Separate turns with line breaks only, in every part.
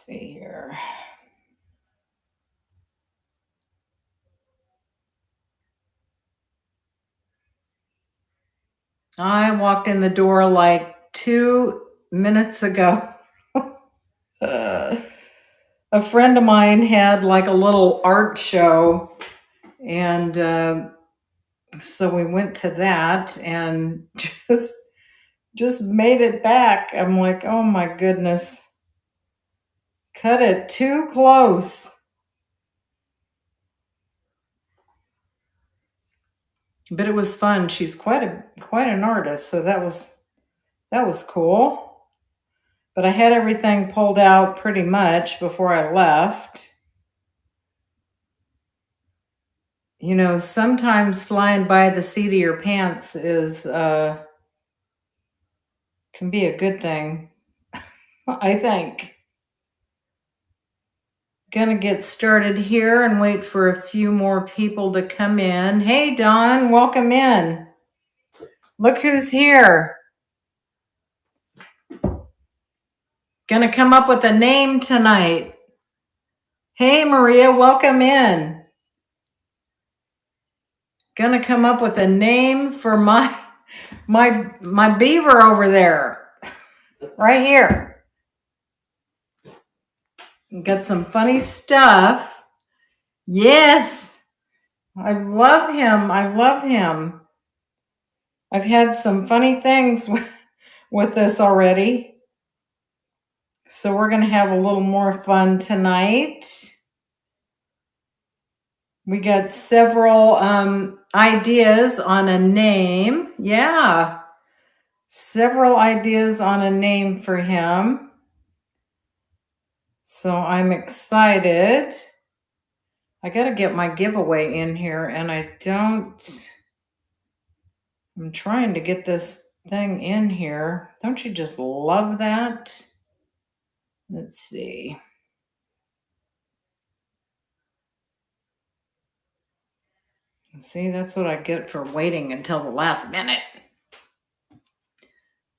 see here. I walked in the door like 2 minutes ago. A friend of mine had like a little art show, and so we went to that and just made it back. I'm like, oh my goodness, cut it too close. But it was fun. She's quite an artist, so that was cool. But I had everything pulled out pretty much before I left. You know, sometimes flying by the seat of your pants is can be a good thing, I think. Gonna get started here and wait for a few more people to come in. Hey, Don, welcome in. Look who's here. Gonna come up with a name tonight. Hey, Maria, welcome in. Gonna come up with a name for my beaver over there, right here. Got some funny stuff. Yes, I love him. I love him. I've had some funny things with this already. So we're going to have a little more fun tonight. We got several ideas on a name. Yeah, several ideas on a name for him. So I'm excited. I got to get my giveaway in here, and I'm trying to get this thing in here. Don't you just love that? Let's see. See, that's what I get for waiting until the last minute.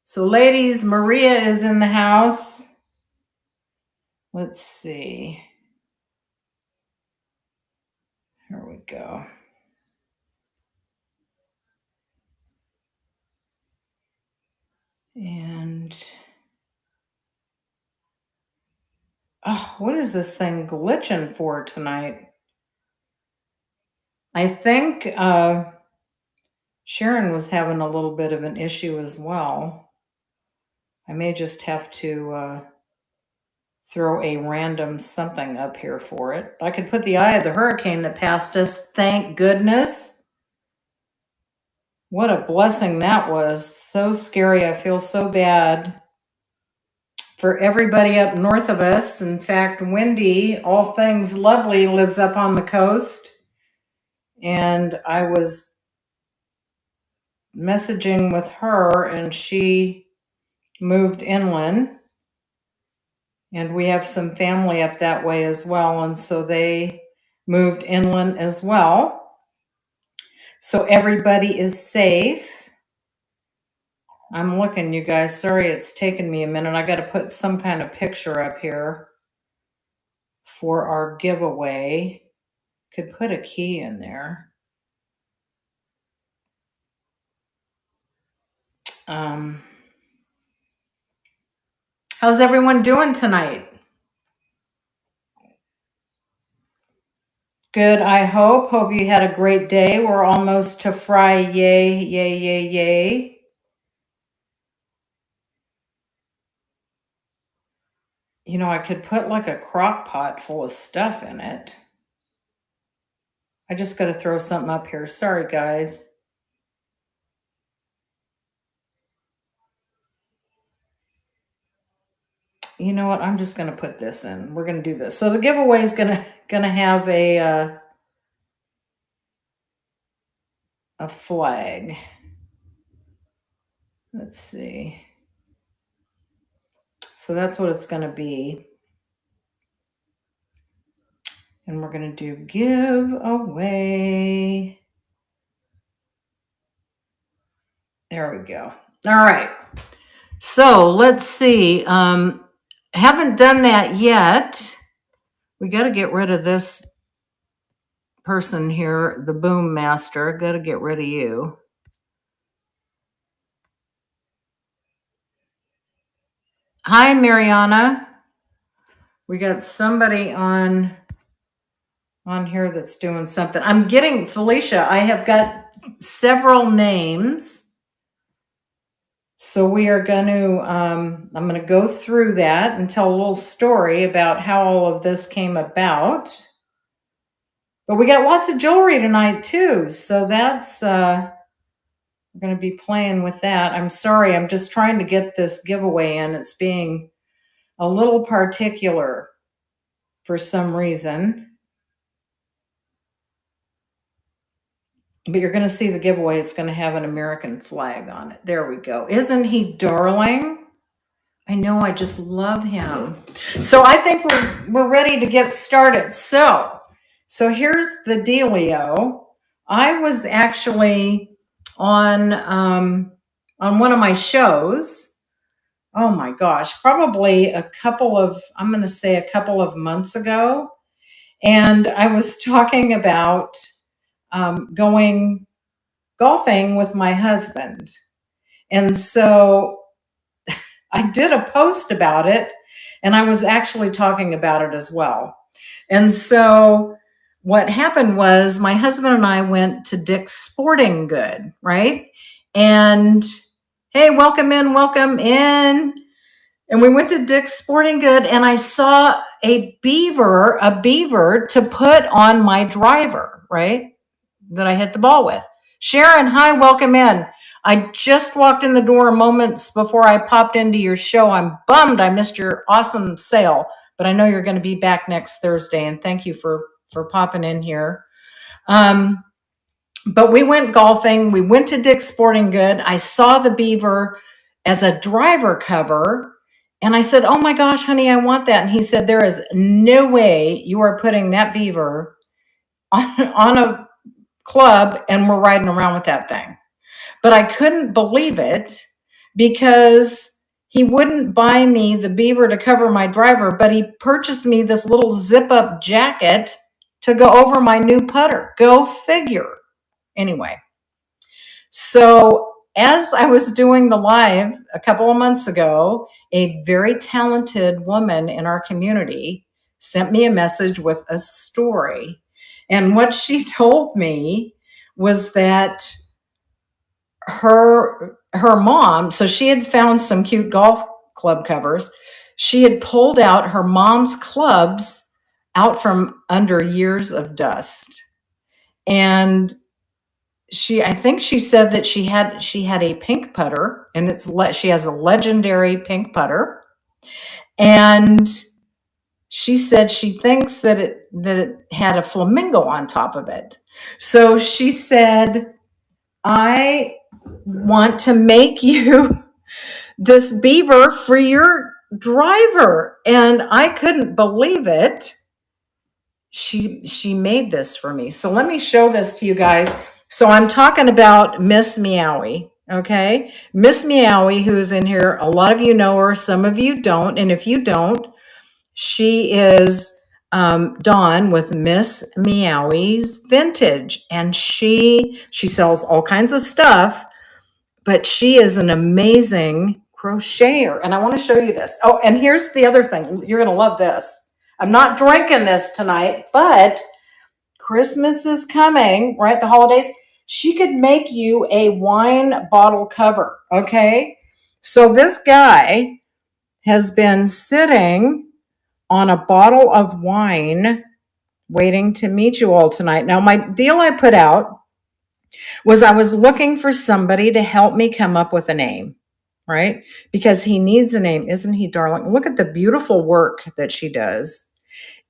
So, ladies, Maria is in the house. Let's see. Here we go. And, oh, what is this thing glitching for tonight? I think Sharon was having a little bit of an issue as well. I may just have to throw a random something up here for it. I could put the eye of the hurricane that passed us. Thank goodness. What a blessing that was. So scary. I feel so bad for everybody up north of us. In fact, Wendy, all things lovely, lives up on the coast. And I was messaging with her, and she moved inland. And we have some family up that way as well. And so they moved inland as well. So everybody is safe. I'm looking, you guys. Sorry, it's taken me a minute. I got to put some kind of picture up here for our giveaway. Could put a key in there. How's everyone doing tonight? Good, I hope. Hope you had a great day. We're almost to Friday. Yay, yay, yay, yay. You know, I could put like a crock pot full of stuff in it. I just got to throw something up here. Sorry, guys. You know what? I'm just going to put this in. We're going to do this. So the giveaway is going to have a flag. Let's see. So that's what it's going to be. And we're going to do giveaway. There we go. All right. So let's see. Haven't done that yet. We got to get rid of this person here, the boom master. Got to get rid of you. Hi, Mariana. We got somebody on here that's doing something. I'm getting, Felicia, I have got several names. So we are going to, I'm going to go through that and tell a little story about how all of this came about. But we got lots of jewelry tonight too. So that's, we're going to be playing with that. I'm sorry, I'm just trying to get this giveaway in. It's being a little particular for some reason. But you're going to see the giveaway. It's going to have an American flag on it. There we go. Isn't he darling? I know, I just love him. So I think we're ready to get started. So here's the dealio. I was actually on one of my shows. Oh my gosh, probably I'm going to say a couple of months ago. And I was talking about going golfing with my husband. And so I did a post about it, and I was actually talking about it as well. And so what happened was my husband and I went to Dick's Sporting Good, right? And hey, welcome in. And we went to Dick's Sporting Good, and I saw a beaver to put on my driver, right? That I hit the ball with. Sharon, hi, welcome in. I just walked in the door moments before I popped into your show. I'm bummed I missed your awesome sale, but I know you're going to be back next Thursday, and thank you for popping in here. But we went golfing. We went to Dick's Sporting Good. I saw the beaver as a driver cover, and I said, oh my gosh, honey, I want that. And he said, there is no way you are putting that beaver on a club and we're riding around with that thing. But I couldn't believe it because he wouldn't buy me the beaver to cover my driver, but he purchased me this little zip up jacket to go over my new putter. Go figure. Anyway, so as I was doing the live a couple of months ago, a very talented woman in our community sent me a message with a story. And what she told me was that her mom, so she had found some cute golf club covers. She had pulled out her mom's clubs out from under years of dust. And I think she said that she had a pink putter, and she has a legendary pink putter. And she said she thinks that it had a flamingo on top of it. So she said, I want to make you this beaver for your driver. And I couldn't believe it. She made this for me. So let me show this to you guys. So I'm talking about Miss Meowie. Okay. Miss Meowie, who's in here. A lot of you know her. Some of you don't. And if you don't, she is Dawn with Miss Meowie's Vintage. And she sells all kinds of stuff, but she is an amazing crocheter. And I want to show you this. Oh, and here's the other thing. You're going to love this. I'm not drinking this tonight, but Christmas is coming, right? The holidays. She could make you a wine bottle cover, okay? So this guy has been sitting on a bottle of wine waiting to meet you all tonight. Now, my deal I put out was I was looking for somebody to help me come up with a name, right? Because he needs a name. Isn't he darling? Look at the beautiful work that she does.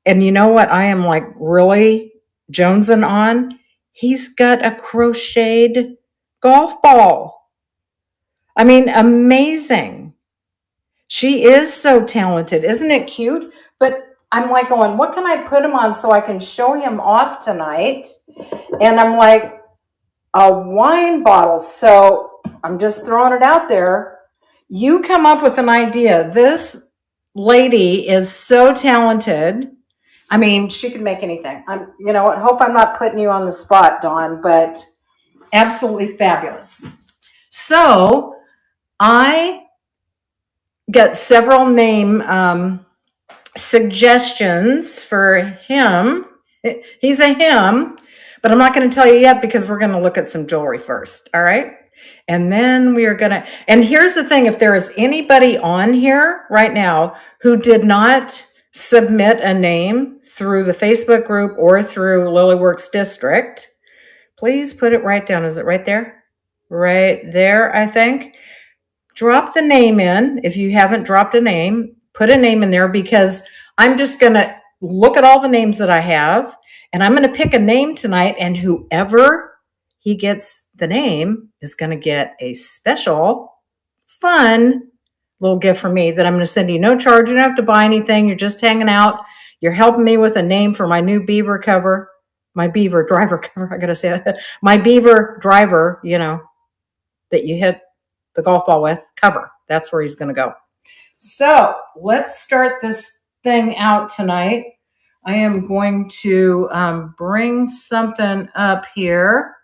And you know what I am like really jonesing on? He's got a crocheted golf ball. I mean, amazing. She is so talented. Isn't it cute? But I'm like going, what can I put him on so I can show him off tonight? And I'm like, a wine bottle. So I'm just throwing it out there. You come up with an idea. This lady is so talented. I mean, she could make anything. You know, I hope I'm not putting you on the spot, Dawn, but absolutely fabulous. So I got several name suggestions for him. He's a him, but I'm not going to tell you yet because we're going to look at some jewelry first. All right. And then we are going to, and here's the thing, if there is anybody on here right now who did not submit a name through the Facebook group or through Lilyworks District, please put it right down. Is it right there? Right there, I think. Drop the name in. If you haven't dropped a name, put a name in there because I'm just going to look at all the names that I have and I'm going to pick a name tonight, and whoever he gets the name is going to get a special, fun little gift from me that I'm going to send you. No charge. You don't have to buy anything. You're just hanging out. You're helping me with a name for my new beaver cover, my beaver driver cover. I got to say that. My beaver driver, you know, that you hit the golf ball with cover. That's where he's going to go. So let's start this thing out tonight. I am going to bring something up here.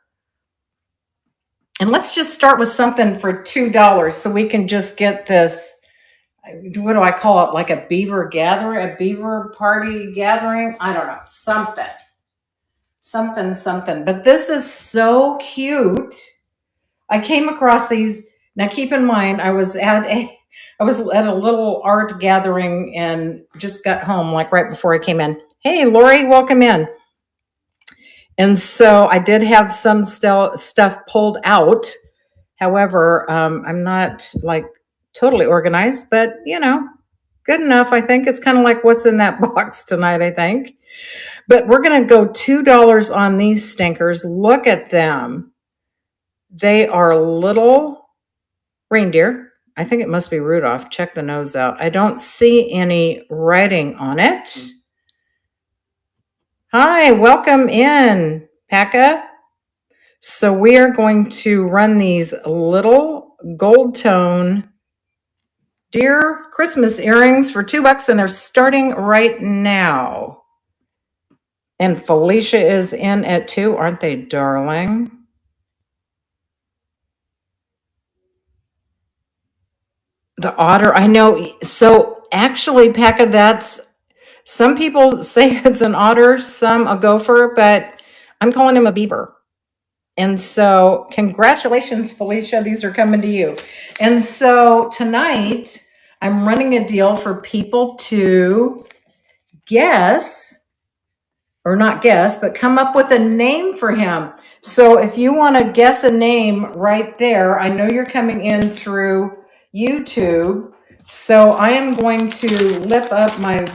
And let's just start with something for $2 so we can just get this, what do I call it? Like a beaver gathering, a beaver party gathering? I don't know, something. But this is so cute. I came across these. Now keep in mind, I was at a little art gathering and just got home like right before I came in. Hey, Lori, welcome in. And so I did have some stuff pulled out. However, I'm not like totally organized, but you know, good enough. I think it's kind of like what's in that box tonight, I think. But we're going to go $2 on these stinkers. Look at them. They are little reindeer. I think it must be Rudolph. Check the nose out. I don't see any writing on it. Hi, welcome in, Pekka. So we are going to run these little gold tone deer Christmas earrings for $2, and they're starting right now. And Felicia is in at 2. Aren't they darling? The otter, I know. So actually, Pekka, that's, some people say it's an otter, some a gopher, but I'm calling him a beaver. And so congratulations, Felicia, these are coming to you. And so tonight I'm running a deal for people to guess, or not guess, but come up with a name for him. So if you want to guess a name right there, I know you're coming in through YouTube. So I am going to lift up my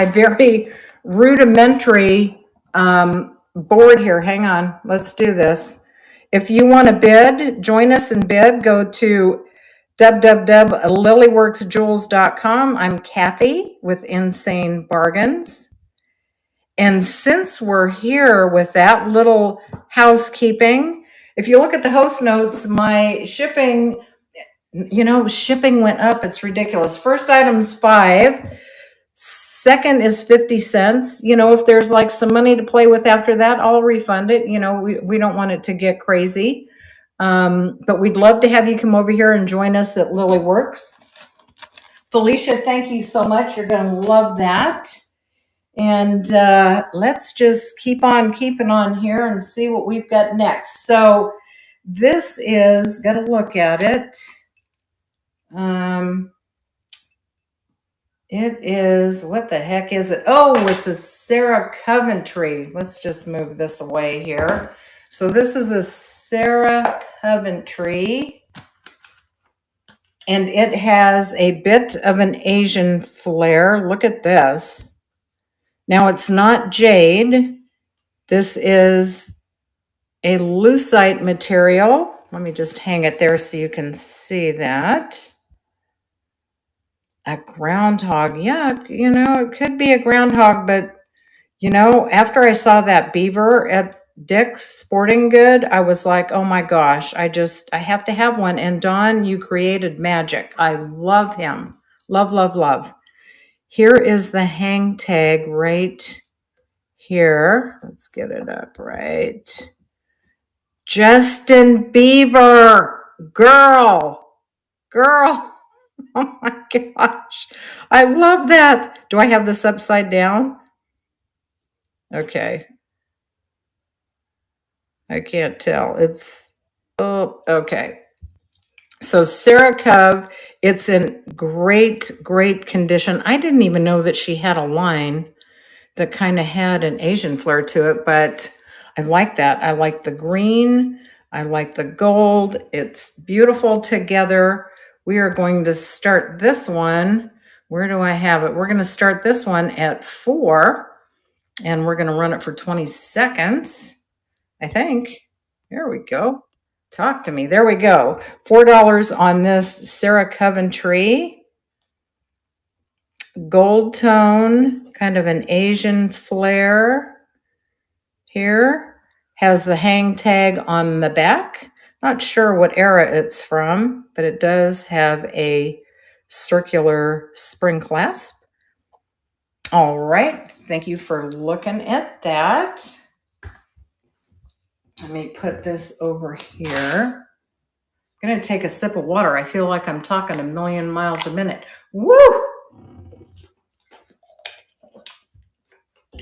very rudimentary board here. Hang on, let's do this. If you want to bid, join us in bid. Go to www.lilyworksjewels.com. I'm Kathy with Insane Bargains. And since we're here with that little housekeeping, if you look at the host notes, my shipping, shipping went up. It's ridiculous. First item's $5. Second is 50 cents. If there's like some money to play with after that, I'll refund it. We don't want it to get crazy. But we'd love to have you come over here and join us at Lilyworks. Felicia, thank you so much. You're going to love that. And let's just keep on keeping on here and see what we've got next. So this is, got to look at it. It is, what the heck is it? Oh, it's a Sarah Coventry. Let's just move this away here. So this is a Sarah Coventry. And it has a bit of an Asian flair. Look at this. Now it's not jade. This is a lucite material. Let me just hang it there so you can see that. A groundhog. Yeah, it could be a groundhog, but, after I saw that beaver at Dick's Sporting Good, I was like, oh my gosh, I have to have one. And Dawn, you created magic. I love him. Love, love, love. Here is the hang tag right here. Let's get it up right. Justin Beaver, girl. Oh my gosh. I love that. Do I have this upside down? Okay. I can't tell. Oh, okay. So Sarah Cove, it's in great, great condition. I didn't even know that she had a line that kind of had an Asian flair to it, but I like that. I like the green. I like the gold. It's beautiful together. We are going to start this one. Where do I have it? We're going to start this one at 4, and we're going to run it for 20 seconds, I think. There we go. Talk to me. There we go. $4 on this Sarah Coventry. Gold tone, kind of an Asian flair here. Has the hang tag on the back. Not sure what era it's from, but it does have a circular spring clasp. All right. Thank you for looking at that. Let me put this over here. I'm going to take a sip of water. I feel like I'm talking a million miles a minute. Woo!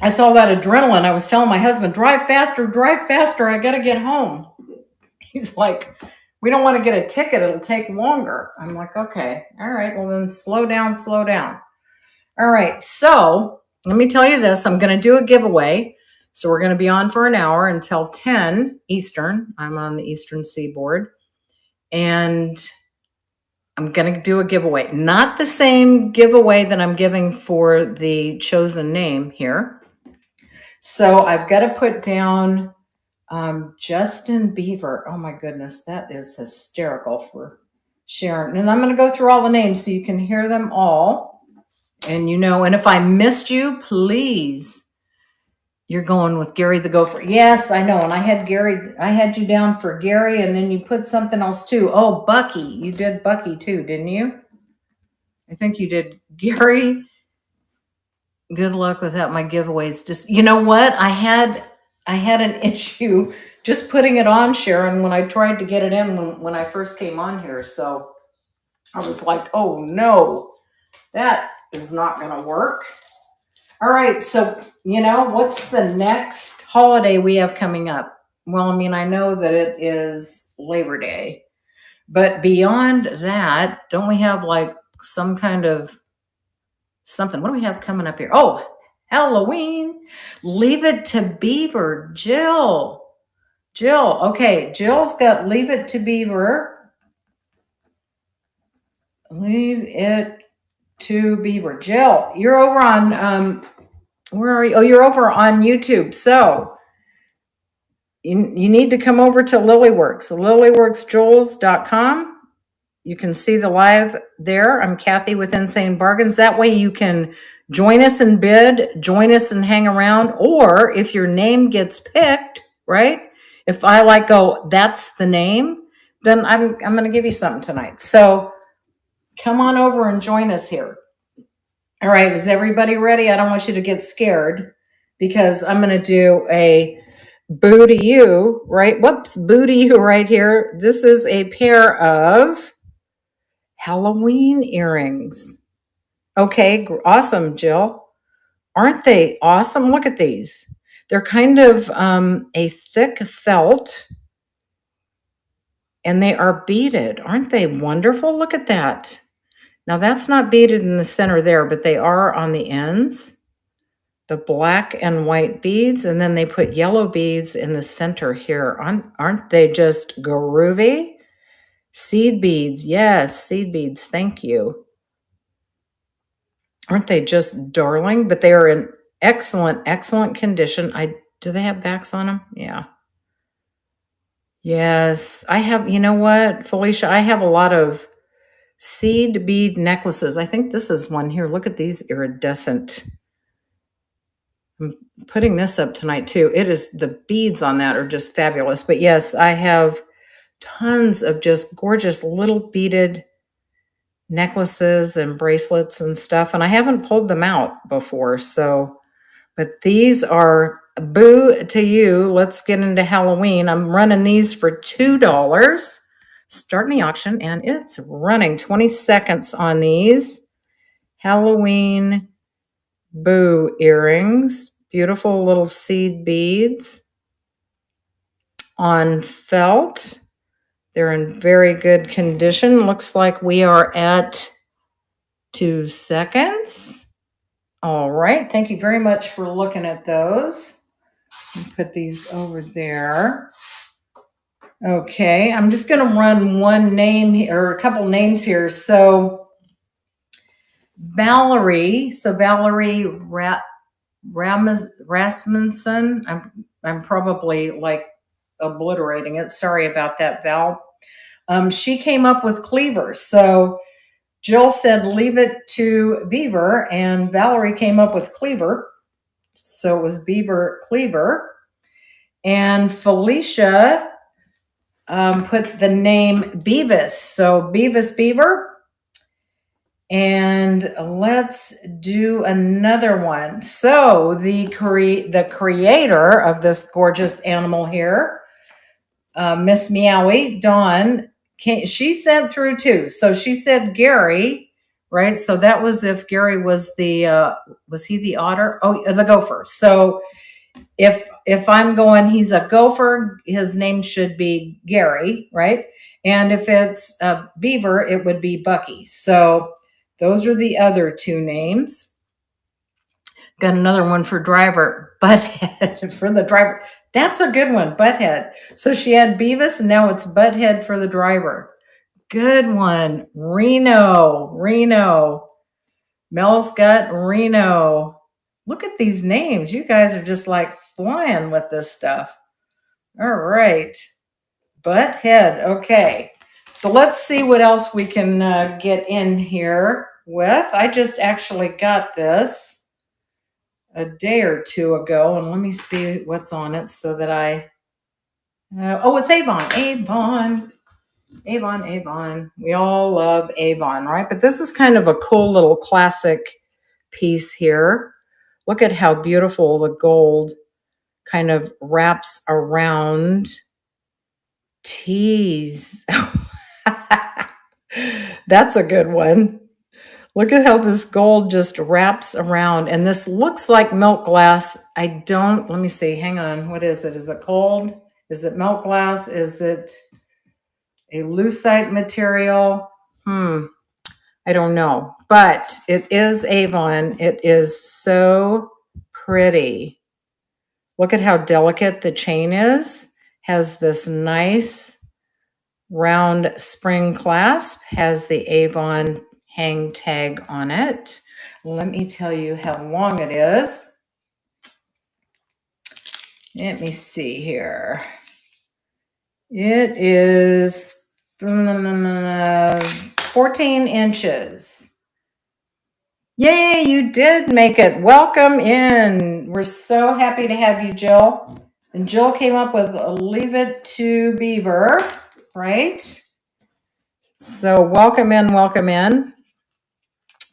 I saw that adrenaline. I was telling my husband, drive faster, I got to get home. He's like, we don't want to get a ticket. It'll take longer. I'm like, okay, all right, well then slow down. All right, so let me tell you this. I'm going to do a giveaway. So we're going to be on for an hour until 10 Eastern. I'm on the Eastern Seaboard. And I'm going to do a giveaway. Not the same giveaway that I'm giving for the chosen name here. So I've got to put down Justin Beaver. Oh my goodness, that is hysterical for Sharon. And I'm going to go through all the names so you can hear them all. And and if I missed you, please, you're going with Gary the Gopher. Yes, I know. And I had you down for Gary, and then you put something else too. Oh, Bucky. You did Bucky too, didn't you? I think you did Gary. Good luck with that. My giveaways. Just, you know what? I had an issue just putting it on, Sharon, when I tried to get it in when I first came on here. So I was like, oh no, that is not going to work. All right. So, what's the next holiday we have coming up? Well, I mean, I know that it is Labor Day, but beyond that, don't we have like some kind of something? What do we have coming up here? Oh, Halloween. Leave It to Beaver. Jill. Okay. Jill's got Leave It to Beaver. Leave It to Beaver. Jill, you're over on, where are you? Oh, you're over on YouTube. So you need to come over to Lilyworks, lilyworksjules.com. You can see the live there. I'm Kathy with Insane Bargains. That way you can join us and bid, join us and hang around. Or if your name gets picked, right? If I go, that's the name, then I'm going to give you something tonight. So come on over and join us here. All right. Is everybody ready? I don't want you to get scared because I'm going to do a boo to you, right? Whoops, boo to you right here. This is a pair of Halloween earrings. Okay, awesome, Jill. Aren't they awesome? Look at these. They're kind of a thick felt, and they are beaded. Aren't they wonderful? Look at that. Now, that's not beaded in the center there, but they are on the ends. The black and white beads, and then they put yellow beads in the center here. Aren't they just groovy? Seed beads. Yes, seed beads. Thank you. Aren't they just darling? But they are in excellent condition. Do they have backs on them? Yeah. Yes. I have, you know what, Felicia? I have a lot of seed bead necklaces. I think this is one here. Look at these iridescent. I'm putting this up tonight too. The beads on that are just fabulous. But yes, I have tons of just gorgeous little beaded necklaces and bracelets and stuff. And I haven't pulled them out before. So, but these are boo to you. Let's get into Halloween. I'm running these for $2. Starting the auction, and it's running 20 seconds on these. Halloween boo earrings. Beautiful little seed beads on felt. They're in very good condition. Looks like we are at 2 seconds. All right. Thank you very much for looking at those. Put these over there. Okay. I'm just going to run one name here, or a couple names here. So Valerie. Valerie Rasmussen. I'm probably like obliterating it. Sorry about that, Val. She came up with cleavers. So Jill said, leave it to beaver, and Valerie came up with cleaver. So it was beaver cleaver. And Felicia put the name Beavis. So Beavis beaver. And let's do another one. So the creator of this gorgeous animal here, Miss Meowie, Dawn, she sent through too. So she said Gary, right? So that was if Gary was was he the otter? Oh, the gopher. So if I'm going, he's a gopher, his name should be Gary, right? And if it's a beaver, it would be Bucky. So those are the other two names. Got another one for driver, Butthead for the driver. That's a good one, Butthead. So she had Beavis, and now it's Butthead for the driver. Good one. Reno. Mel's got Reno. Look at these names. You guys are just like flying with this stuff. All right. Butthead. Okay. So let's see what else we can get in here with. I just actually got this a day or two ago, and let me see what's on it so that oh, it's Avon. We all love Avon, right? But this is kind of a cool little classic piece here. Look at how beautiful the gold kind of wraps around tees. That's a good one. Look at how this gold just wraps around. And this looks like milk glass. Let me see. Hang on. What is it? Is it gold? Is it milk glass? Is it a lucite material? I don't know. But it is Avon. It is so pretty. Look at how delicate the chain is. Has this nice round spring clasp. Has the Avon hang tag on it. Let me tell you how long it is. Let me see here. It is 14 inches. Yay, you did make it. Welcome in. We're so happy to have you, Jill. And Jill came up with leave it to beaver, right? So welcome in.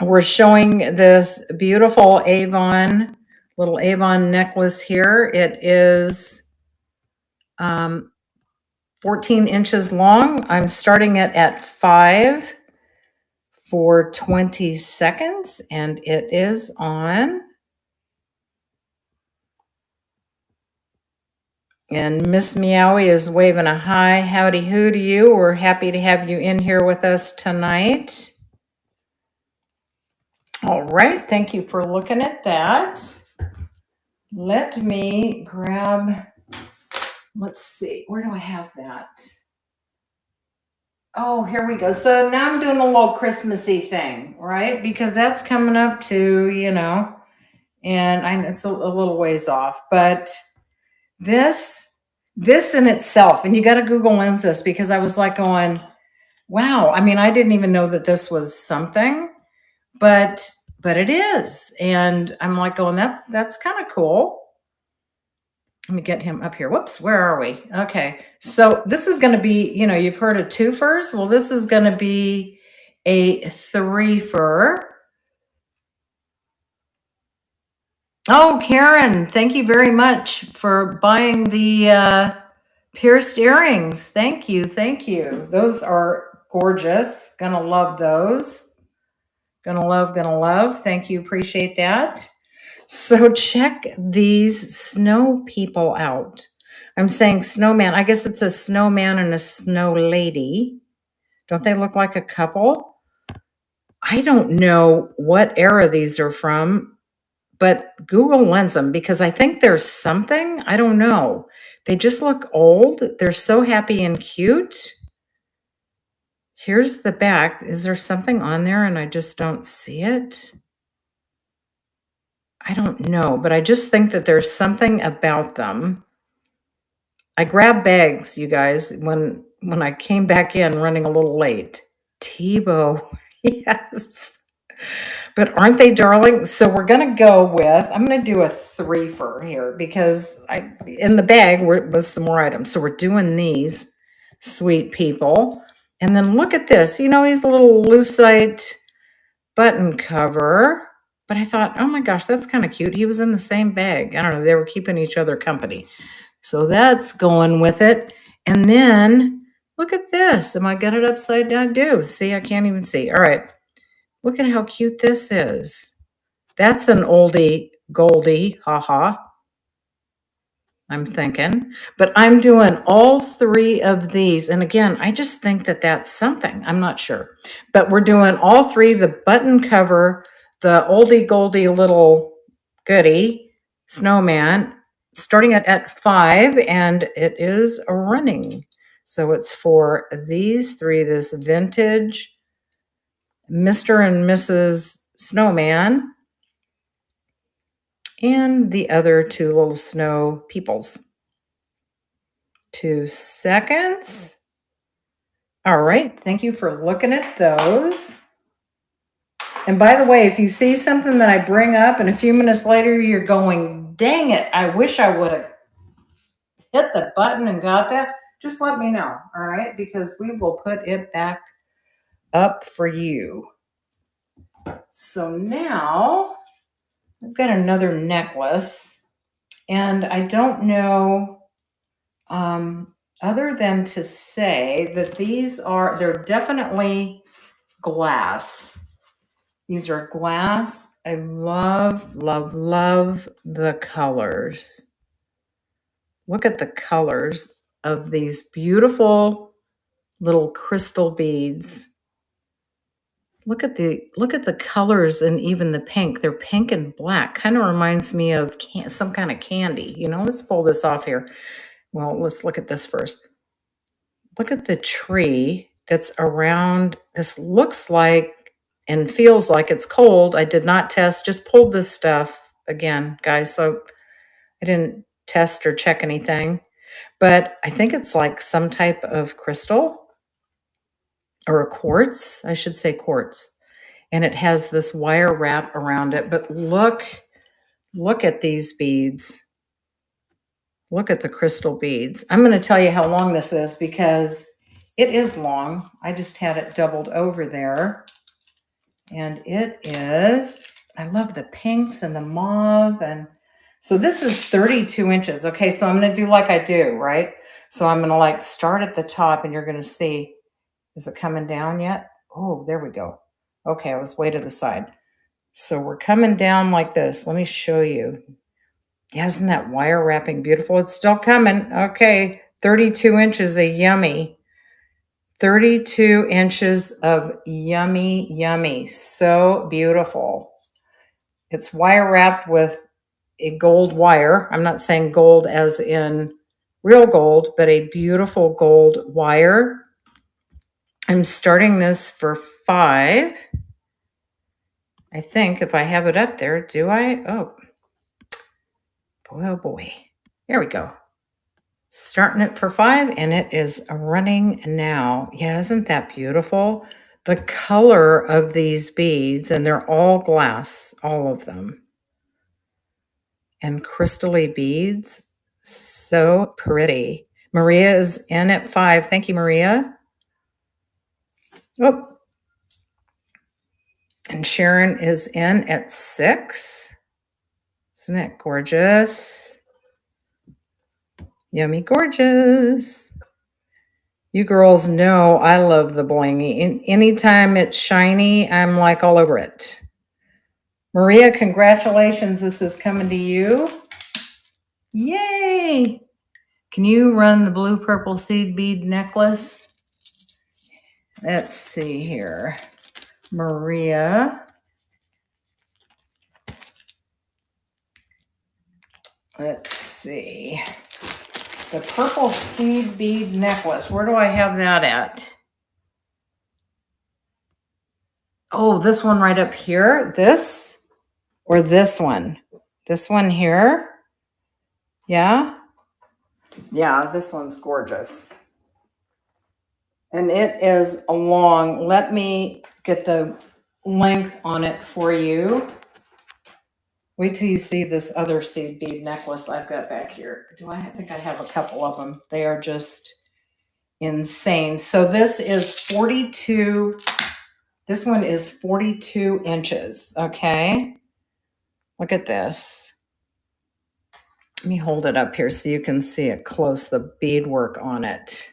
We're showing this beautiful little Avon necklace here. It is 14 inches long. I'm starting it at 5 for 20 seconds, and it is on. And Miss Meowie is waving a hi, howdy ho to you. We're happy to have you in here with us tonight. All right, thank you for looking at that. Let me grab, let's see, where do I have that? Oh, here we go. So now I'm doing a little Christmassy thing, right? Because that's coming up too, and it's a little ways off. But this in itself, and you got to Google Lens this, because I was like going, wow. I mean, I didn't even know that this was something, but it is. And I'm like going, that's kind of cool. Let me get him up here. Whoops, where are we? Okay. So this is going to be, you've heard of twofers. Well, this is going to be a three-fer. Oh, Karen, thank you very much for buying the pierced earrings. Thank you. Thank you. Those are gorgeous. Gonna love those. Gonna love, gonna love. Thank you. Appreciate that. So check these snow people out. I'm saying snowman. I guess it's a snowman and a snow lady. Don't they look like a couple? I don't know what era these are from, but Google lends them because I think there's something. I don't know. They just look old. They're so happy and cute. Here's the back. Is there something on there and I just don't see it? I don't know, but I just think that there's something about them. I grabbed bags, you guys, when I came back in running a little late. Tebow, yes. But aren't they darling? So we're going to go with, I'm going to do a three-fer here because in the bag was some more items. So we're doing these sweet people. And then look at this. You know, he's a little lucite button cover. But I thought, oh my gosh, that's kind of cute. He was in the same bag. I don't know. They were keeping each other company. So that's going with it. And then look at this. Am I got it upside down? Do see, I can't even see. All right. Look at how cute this is. That's an oldie goldie. Haha. I'm thinking. But I'm doing all three of these. And again, I just think that that's something. I'm not sure. But we're doing all three, the button cover, the oldie goldie little goodie, snowman, starting at 5, and it is running. So it's for these three, this vintage Mr. and Mrs. Snowman, and the other two little snow peoples. 2 seconds. All right. Thank you for looking at those. And by the way, if you see something that I bring up and a few minutes later you're going, dang it, I wish I would have hit the button and got that, just let me know. All right. Because we will put it back up for you. So now I've got another necklace. And I don't know, other than to say that they're definitely glass. These are glass. I love, love, love the colors. Look at the colors of these beautiful little crystal beads. Look at the colors and even the pink. They're pink and black. Kind of reminds me of some kind of candy. You know, let's pull this off here. Well, let's look at this first. Look at the tree that's around. This looks like and feels like it's cold. I did not test, just pulled this stuff again, guys. So I didn't test or check anything. But I think it's like some type of crystal or a quartz. I should say quartz. And it has this wire wrap around it. But look at these beads. Look at the crystal beads. I'm going to tell you how long this is because it is long. I just had it doubled over there. And it is, I love the pinks and the mauve. And so this is 32 inches. Okay, so I'm going to do like I do, right? So I'm going to like start at the top and you're going to see, is it coming down yet? Oh, there we go. Okay, I was way to the side. So we're coming down like this. Let me show you. Yeah, isn't that wire wrapping beautiful? It's still coming. Okay, 32 inches of yummy. 32 inches of yummy, yummy. So beautiful. It's wire wrapped with a gold wire. I'm not saying gold as in real gold, but a beautiful gold wire. I'm starting this for 5. I think if I have it up there, do I? Oh boy, oh boy. There we go. Starting it for 5 and it is running now. Yeah, isn't that beautiful? The color of these beads, and they're all glass, all of them. And crystally beads, so pretty. Maria is in at 5. Thank you, Maria. Oh, Sharon is in at 6. Isn't it gorgeous? Yummy gorgeous. You girls know I love the blingy. Anytime it's shiny, I'm like all over it. Maria, congratulations. This is coming to you. Yay! Can you run the blue purple seed bead necklace? Let's see here. Maria. Let's see. The purple seed bead necklace. Where do I have that at? Oh, this one right up here. This or this one? This one here. Yeah? Yeah, this one's gorgeous. And it is a long, let me get the length on it for you. Wait till you see this other seed bead necklace I've got back here. I think I have a couple of them. They are just insane. So this is 42. This one is 42 inches. Okay. Look at this. Let me hold it up here so you can see it close, the beadwork on it.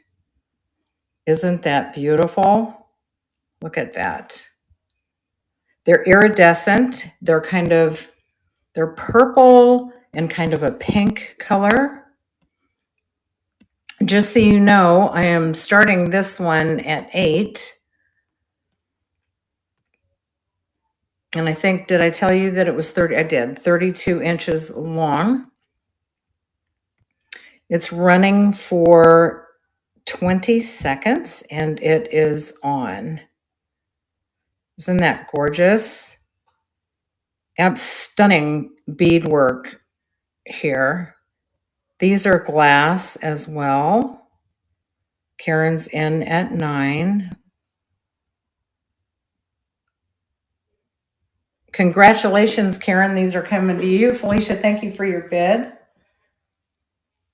Isn't that beautiful? Look at that. They're iridescent. They're purple and kind of a pink color. Just so you know, I am starting this one at 8. And I think, did I tell you that it was 30? I did. 32 inches long. It's running for 20 seconds and it is on. Isn't that gorgeous? Stunning beadwork here. These are glass as well. Karen's in at 9. Congratulations, Karen. These are coming to you. Felicia, thank you for your bid.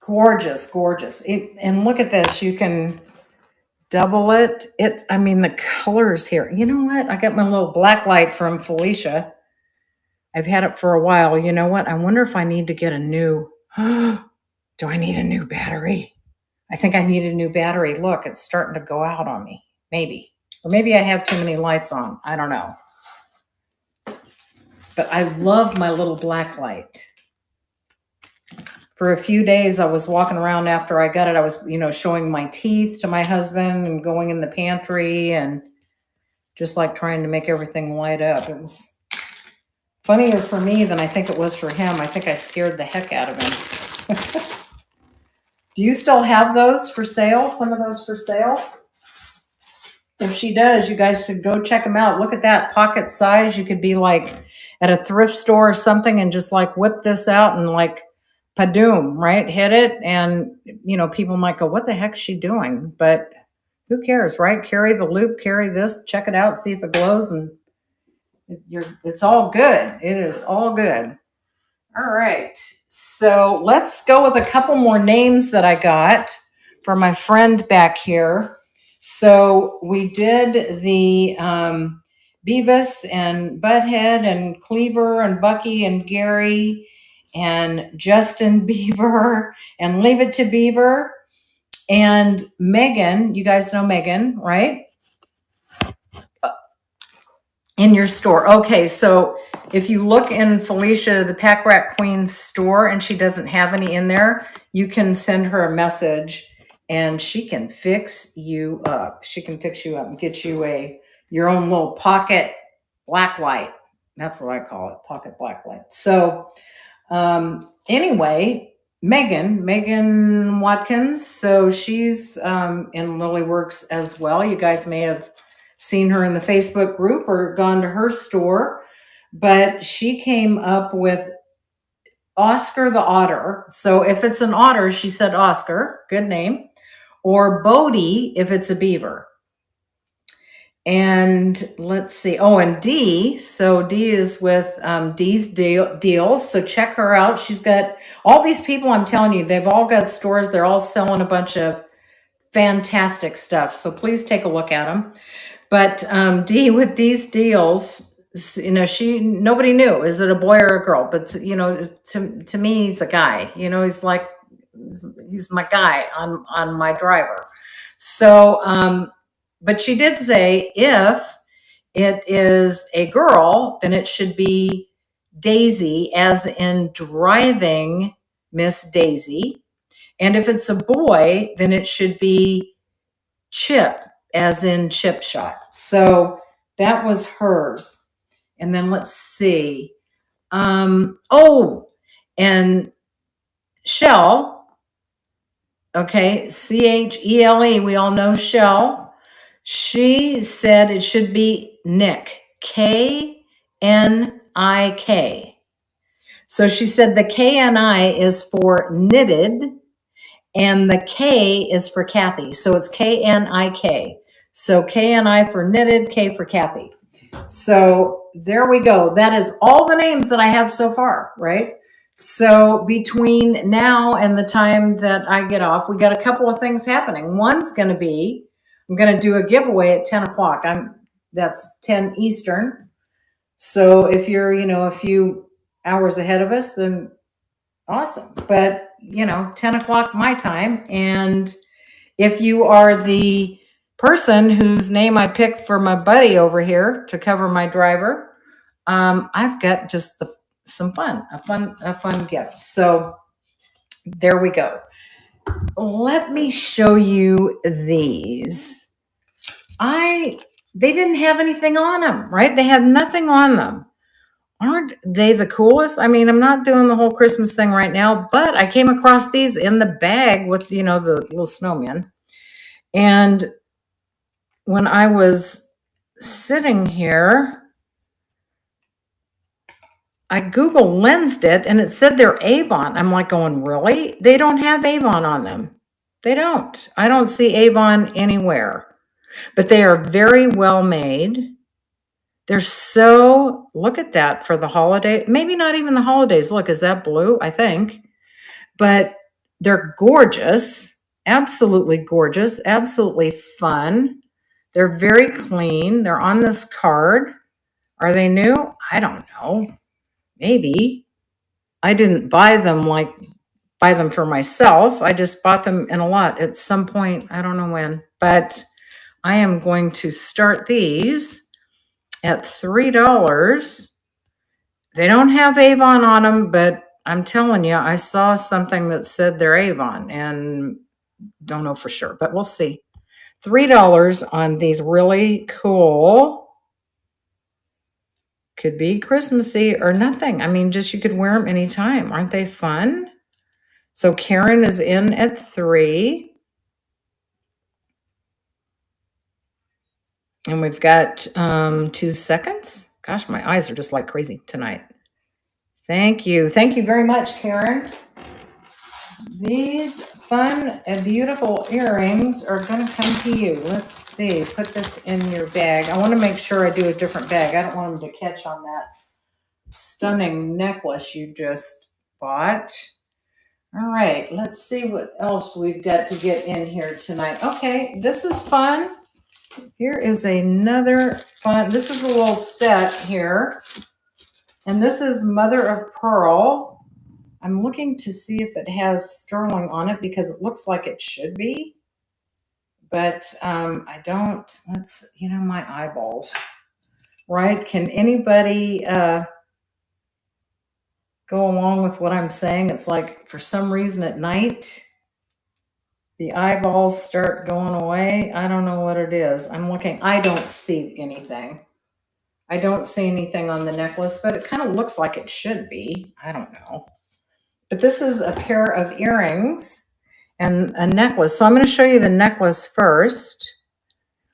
Gorgeous, gorgeous. And look at this. You can double it. I mean, the colors here. You know what? I got my little black light from Felicia. I've had it for a while. You know what? I wonder if I need to get a new... Do I need a new battery? I think I need a new battery. Look, it's starting to go out on me. Maybe. Or maybe I have too many lights on. I don't know. But I love my little black light. For a few days, I was walking around after I got it. I was, showing my teeth to my husband and going in the pantry and just like trying to make everything light up. It was funnier for me than I think it was for him. I think I scared the heck out of him. Do you still have those for sale? Some of those for sale? If she does, you guys should go check them out. Look at that pocket size. You could be like at a thrift store or something and just like whip this out and like padoom, right? Hit it. And, people might go, what the heck is she doing? But who cares, right? Carry the loop, carry this, check it out, see if it glows, and it's all good. It is all good. All right. So let's go with a couple more names that I got for my friend back here. So we did the Beavis and Butthead and Cleaver and Bucky and Gary and Justin Beaver and Leave It to Beaver and Megan. You guys know Megan, right? In your store. Okay, so if you look in Felicia, the Pack Rat Queen's store, and she doesn't have any in there, you can send her a message and she can fix you up. She can fix you up and get you your own little pocket black light. That's what I call it, pocket black light. So anyway, Megan Watkins. So she's in Lilyworks as well. You guys may have seen her in the Facebook group or gone to her store, but she came up with Oscar the Otter. So if it's an otter, she said Oscar, good name, or Bodie if it's a beaver. And let's see. Oh, and Dee. So Dee is with Dee's Deals. So check her out. She's got all these people. I'm telling you, they've all got stores. They're all selling a bunch of fantastic stuff. So please take a look at them. But Dee with Dee's Deals. you know, nobody knew, is it a boy or a girl? But you know, to me, he's a guy. You know, he's my guy on my driver. So, but she did say if it is a girl, then it should be Daisy, as in driving Miss Daisy. And if it's a boy, then it should be Chip, as in chip shot. So that was hers. And then let's see. Oh, and Shell, okay, Chle, we all know Shell. She said it should be Nick, Knik. So she said the KNI is for knitted and the K is for Kathy. So it's KNIK. So KNI for knitted, K for Kathy. So there we go. That is all the names that I have so far, right? So between now and the time that I get off, we got a couple of things happening. One's going to be, I'm going to do a giveaway at 10 o'clock. That's 10 Eastern. So if you're, you know, a few hours ahead of us, then awesome. But, you know, 10 o'clock my time. And if you are the person whose name I picked for my buddy over here to cover my driver, I've got just some fun, a fun gift. So there we go. Let me show you these. They didn't have anything on them, right? They had nothing on them. Aren't they the coolest? I mean, I'm not doing the whole Christmas thing right now, but I came across these in the bag with, you know, the little snowman. And when I was sitting here, I Google lensed it and it said they're Avon. I'm like going, really? They don't have Avon on them. They don't. I don't see Avon anywhere. But they are very well made. They're so, look at that for the holiday. Maybe not even the holidays. Look, is that blue? I think. But they're gorgeous. Absolutely gorgeous. Absolutely fun. They're very clean. They're on this card. Are they new? I don't know. Maybe. I didn't buy them for myself. I just bought them in a lot at some point. I don't know when. But I am going to start these at $3. They don't have Avon on them, but I'm telling you, I saw something that said they're Avon and don't know for sure, but we'll see. $3 on these really cool, could be Christmassy or nothing. I mean, just you could wear them anytime. Aren't they fun? So Karen is in at 3. And we've got 2 seconds. Gosh, my eyes are just like crazy tonight. Thank you. Thank you very much, Karen. These fun and beautiful earrings are going to come to you. Let's see. Put this in your bag. I want to make sure I do a different bag. I don't want them to catch on that stunning necklace you just bought. All right. Let's see what else we've got to get in here tonight. Okay. This is fun. Here is another fun. This is a little set here. And this is Mother of Pearl. I'm looking to see if it has sterling on it because it looks like it should be. But I don't. Let's, you know, my eyeballs. Right? Can anybody go along with what I'm saying? It's like for some reason at night, the eyeballs start going away. I don't know what it is. I'm looking. I don't see anything. I don't see anything on the necklace, but it kind of looks like it should be. I don't know. But this is a pair of earrings and a necklace. So I'm going to show you the necklace first.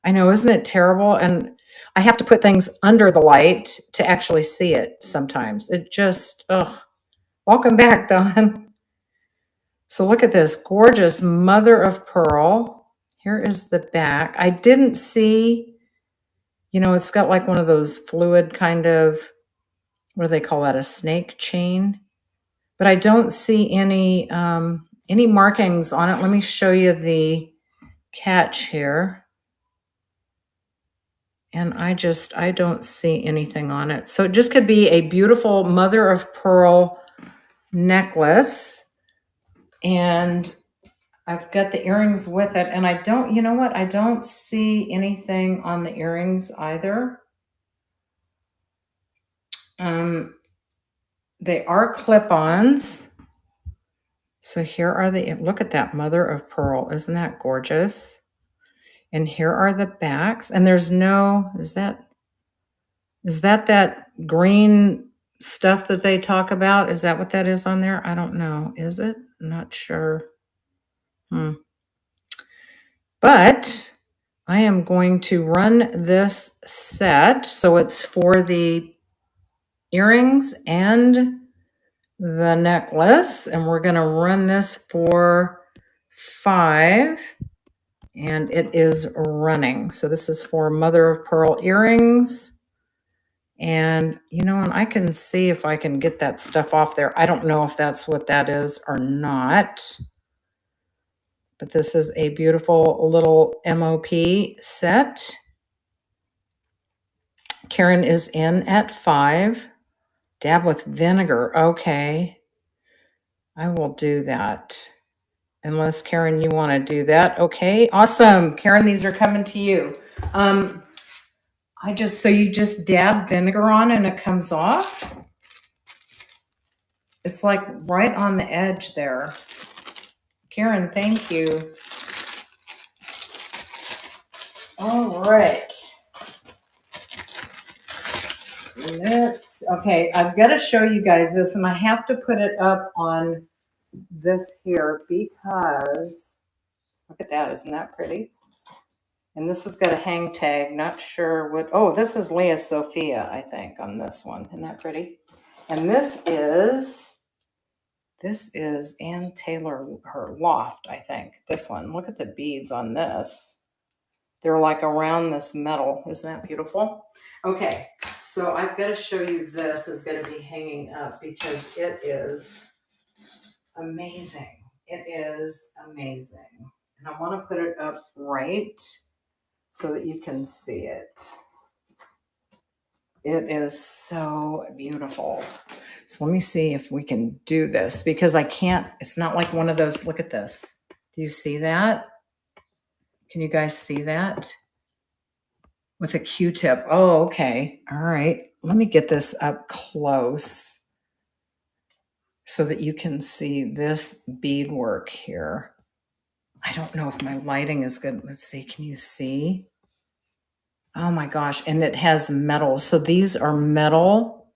I know, isn't it terrible? And I have to put things under the light to actually see it sometimes. It just, ugh. Welcome back, Dawn. So look at this gorgeous Mother of Pearl. Here is the back. I didn't see, you know, it's got like one of those fluid kind of, what do they call that? A snake chain. But I don't see any markings on it. Let me show you the catch here. And I don't see anything on it. So it just could be a beautiful mother of pearl necklace. And I've got the earrings with it. And I don't, you know what? I don't see anything on the earrings either. They are clip-ons. So here are the, look at that mother of pearl. Isn't that gorgeous? And here are the backs. And there's no, is that green stuff that they talk about? Is that what that is on there? I don't know. Is it? I'm not sure. But I am going to run this set. So it's for the earrings and the necklace. And we're going to run this for 5. And it is running. So this is for mother of pearl earrings. And, you know, and I can see if I can get that stuff off there. I don't know if that's what that is or not. But this is a beautiful little MOP set. Karen is in at 5. Dab with vinegar. Okay. I will do that. Unless, Karen, you want to do that. Okay, awesome. Karen, these are coming to you. So you just dab vinegar on and it comes off. It's like right on the edge there. Karen, thank you. All right. Okay, I've got to show you guys this, and I have to put it up on this here because look at that. Isn't that pretty? And this has got a hang tag. Not sure what. Oh, this is Leah Sophia, I think, on this one. Isn't that pretty? And this is Ann Taylor, her loft, I think. This one. Look at the beads on this. They're like around this metal. Isn't that beautiful? Okay, so I've got to show you this is going to be hanging up because it is amazing. It is amazing. And I want to put it up right so that you can see it. It is so beautiful. So let me see if we can do this because I can't, it's not like one of those, look at this. Do you see that? Can you guys see that? With a Q-tip. Oh, okay. All right. Let me get this up close so that you can see this beadwork here. I don't know if my lighting is good. Let's see. Can you see? Oh my gosh. And it has metal. So these are metal,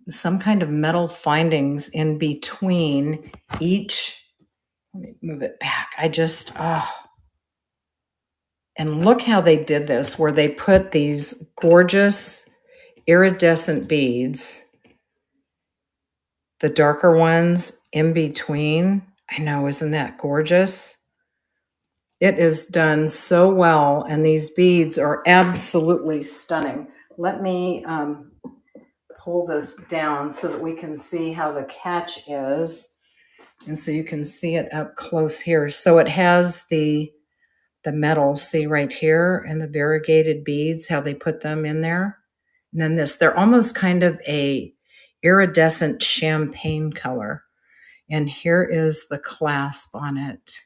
some kind of metal findings in between each. Let me move it back. And look how they did this, where they put these gorgeous iridescent beads, the darker ones in between. I know, isn't that gorgeous? It is done so well, and these beads are absolutely stunning. Let me pull this down so that we can see how the catch is, and so you can see it up close here. So it has the metal, see right here, and the variegated beads, how they put them in there. And then this, they're almost kind of a iridescent champagne color. And here is the clasp on it.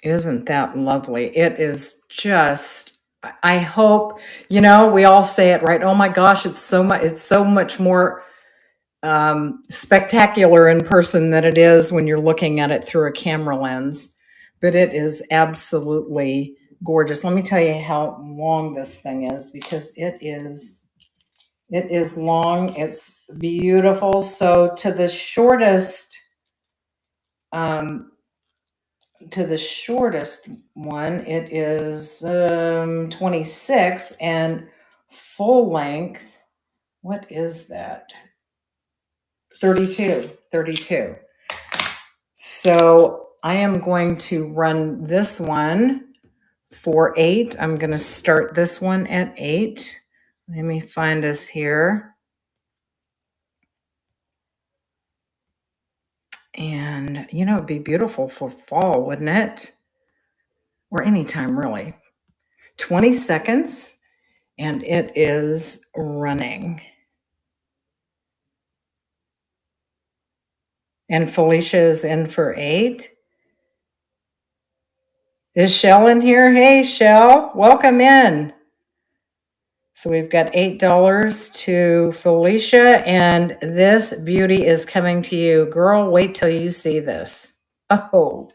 Isn't that lovely? It is just, I hope, you know, we all say it, right? Oh my gosh, it's so much more spectacular in person than it is when you're looking at it through a camera lens. But it is absolutely gorgeous. Let me tell you how long this thing is because it is long. It's beautiful. So to the shortest one, it is 26, and full length, what is that? 32. So I am going to run this one for 8. I'm going to start this one at 8. Let me find us here. And, you know, it'd be beautiful for fall, wouldn't it? or anytime really. 20 seconds and it is running. And Felicia is in for 8. Is Shell in here? Hey, Shell, welcome in. So we've got $8 to Felicia, and this beauty is coming to you. Girl, wait till you see this. Oh,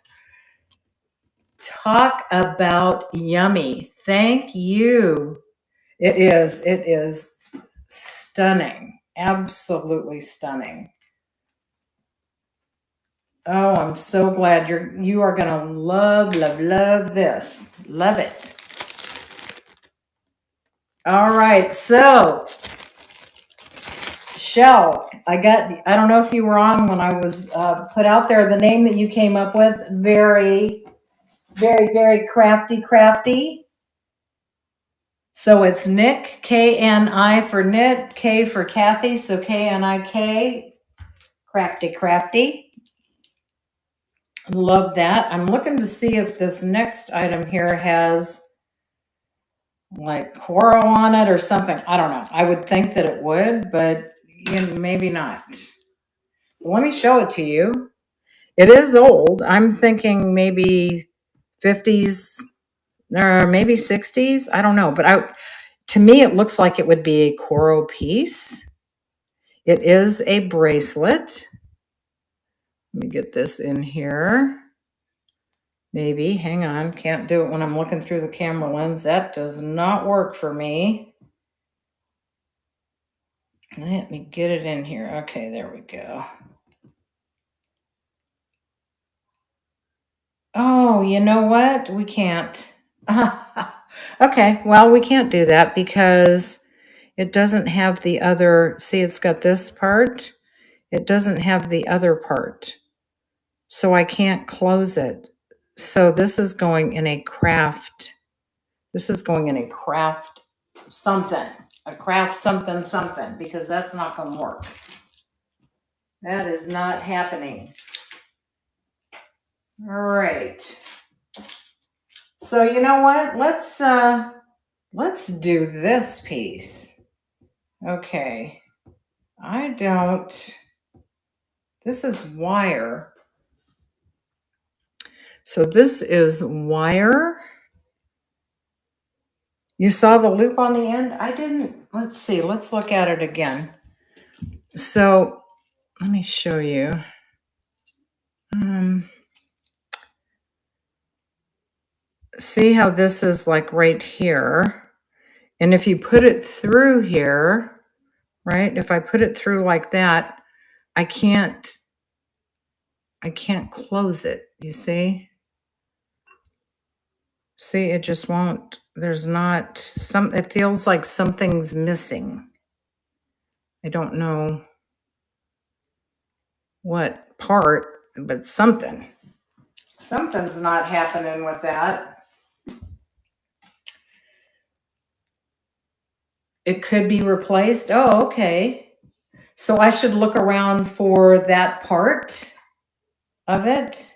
talk about yummy. Thank you. It is stunning. Absolutely stunning. Oh, I'm so glad you are gonna love this. Love it. All right, so Shell, I don't know if you were on when I was put out there, the name that you came up with, very, very, very crafty. So it's Nick, K-N-I for Knit, K for Kathy, so K-N-I-K, crafty. Love that. I'm looking to see if this next item here has like coral on it or something. I don't know. I would think that it would, but maybe not. Let me show it to you. It is old. I'm thinking maybe 50s or maybe 60s. I don't know. But to me, it looks like it would be a coral piece. It is a bracelet. Let me get this in here. Maybe. Hang on. Can't do it when I'm looking through the camera lens. That does not work for me. Let me get it in here. Okay, there we go. Oh, you know what? We can't. Okay, well, we can't do that because it doesn't have the other. See, it's got this part. It doesn't have the other part. So I can't close it. So this is going in a craft. This is going in a craft something. A craft something because that's not going to work. That is not happening. All right. So you know what? Let's do this piece. Okay. This is wire. So this is wire. You saw the loop on the end? I didn't. Let's see. Let's look at it again. So let me show you. See how this is like right here. And if you put it through here, right? If I put it through like that, I can't close it, you see? See, it just won't. There's not it feels like something's missing. I don't know what part, but something's not happening with that. It could be replaced. Oh, okay. So I should look around for that part of it.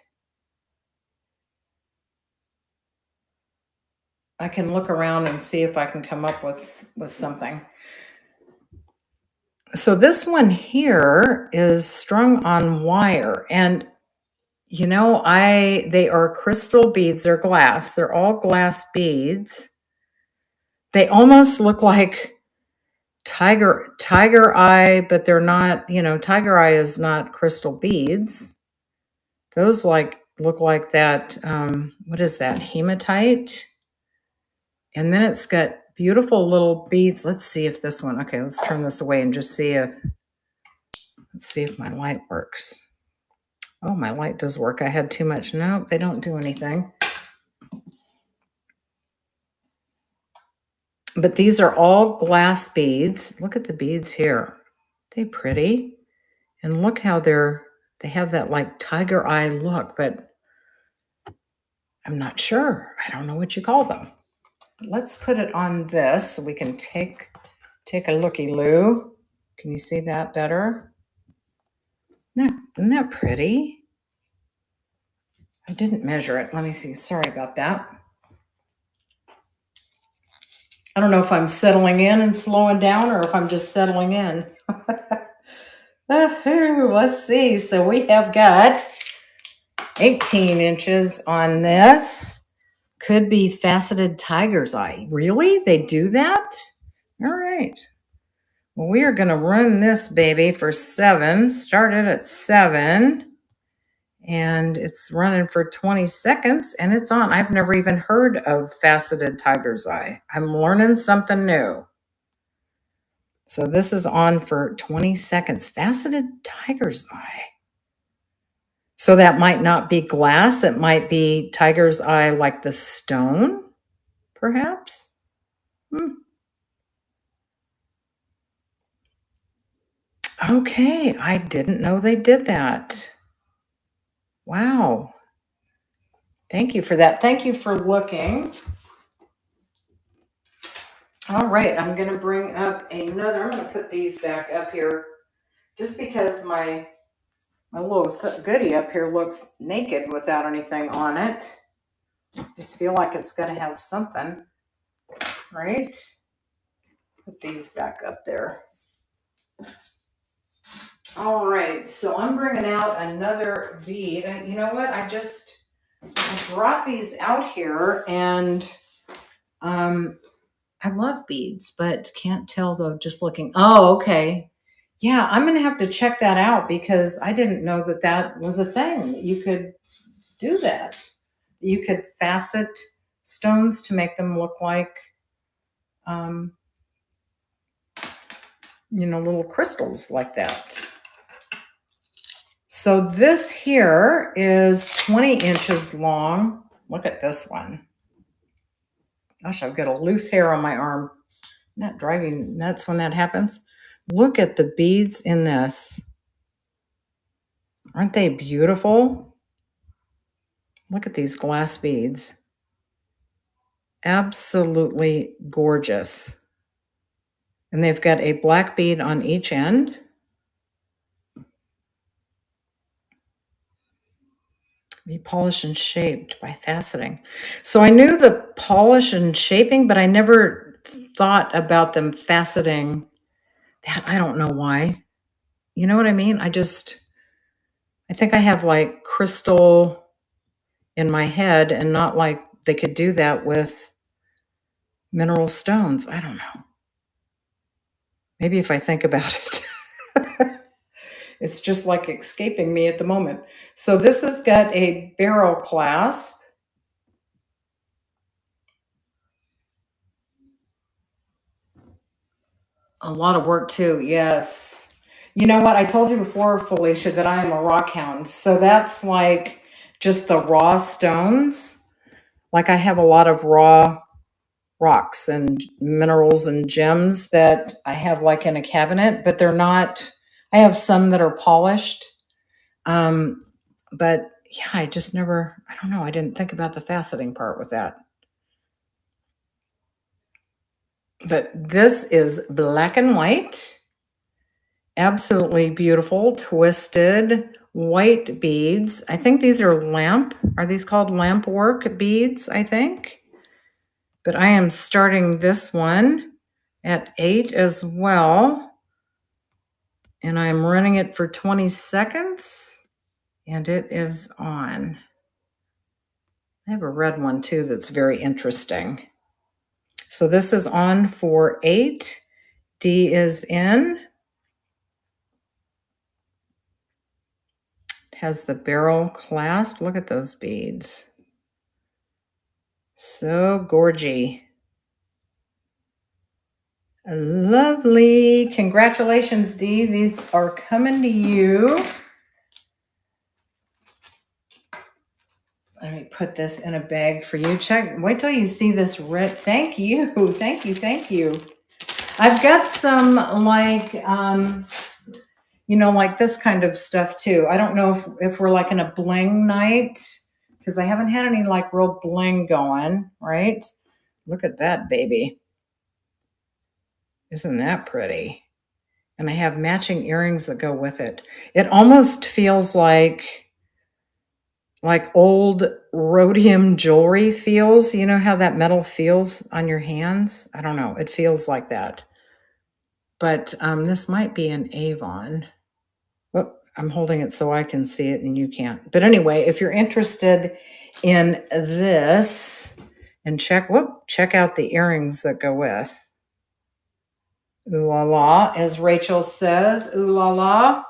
I can look around and see if I can come up with something. So this one here is strung on wire, and you know, they are crystal beads. They're glass. They're all glass beads. They almost look like tiger eye, but they're not, tiger eye is not crystal beads. Those look like that, what is that, hematite? And then it's got beautiful little beads. Let's see if this one, okay, let's turn this away and just let's see if my light works. Oh, my light does work. I had too much. Nope, they don't do anything. But these are all glass beads. Look at the beads here. They're pretty. And look how they have that like tiger eye look, but I'm not sure. I don't know what you call them. But let's put it on this so we can take a looky-loo. Can you see that better? Isn't that pretty? I didn't measure it. Let me see. Sorry about that. I don't know if I'm settling in and slowing down or if I'm just settling in. Let's see. So we have got 18 inches on this. Could be faceted tiger's eye. Really? They do that? All right. Well, we are going to run this baby for 7. Started at 7. And it's running for 20 seconds and it's on. I've never even heard of faceted tiger's eye. I'm learning something new. So this is on for 20 seconds. Faceted tiger's eye. So that might not be glass. It might be tiger's eye like the stone, perhaps. Okay, I didn't know they did that. Wow. Thank you for that. Thank you for looking. All right, I'm going to bring up another. I'm going to put these back up here just because my little goodie up here looks naked without anything on it. Just feel like it's got to have something, right? Put these back up there. All right, so I'm bringing out another bead. You know what? I brought these out here, and I love beads, but can't tell though just looking. Oh, okay. Yeah, I'm going to have to check that out because I didn't know that that was a thing. You could do that. You could facet stones to make them look like, little crystals like that. So this here is 20 inches long. Look at this one. Gosh, I've got a loose hair on my arm. Isn't that driving nuts when that happens? Look at the beads in this. Aren't they beautiful? Look at these glass beads. Absolutely gorgeous. And they've got a black bead on each end. Be polished and shaped by faceting. So I knew the polish and shaping, but I never thought about them faceting. That I don't know why. You know what I mean? I think I have like crystal in my head and not like they could do that with mineral stones. I don't know. Maybe if I think about it. It's just like escaping me at the moment. So this has got a barrel clasp. A lot of work too, yes. You know what? I told you before, Felicia, that I am a rock hound. So that's like just the raw stones. Like I have a lot of raw rocks and minerals and gems that I have like in a cabinet, but they're not, I have some that are polished. But yeah, I don't know. I didn't think about the faceting part with that. But this is black and white. Absolutely beautiful, twisted white beads. I think these are are these called lamp work beads, I think? But I am starting this one at 8 as well. And I'm running it for 20 seconds. And it is on. I have a red one too that's very interesting. So this is on for 8. D is in. It has the barrel clasp. Look at those beads. So gorgy. Lovely. Congratulations, Dee. These are coming to you. Let me put this in a bag for you. Wait till you see this red. Thank you. Thank you. Thank you. I've got some like, like this kind of stuff too. I don't know if we're like in a bling night because I haven't had any like real bling going, right? Look at that baby. Isn't that pretty? And I have matching earrings that go with it. It almost feels like like old rhodium jewelry feels. You know how that metal feels on your hands? I don't know. It feels like that. But this might be an Avon. Oh, I'm holding it so I can see it and you can't. But anyway, if you're interested in this, and check out the earrings that go with. Ooh la la, as Rachel says, ooh la la.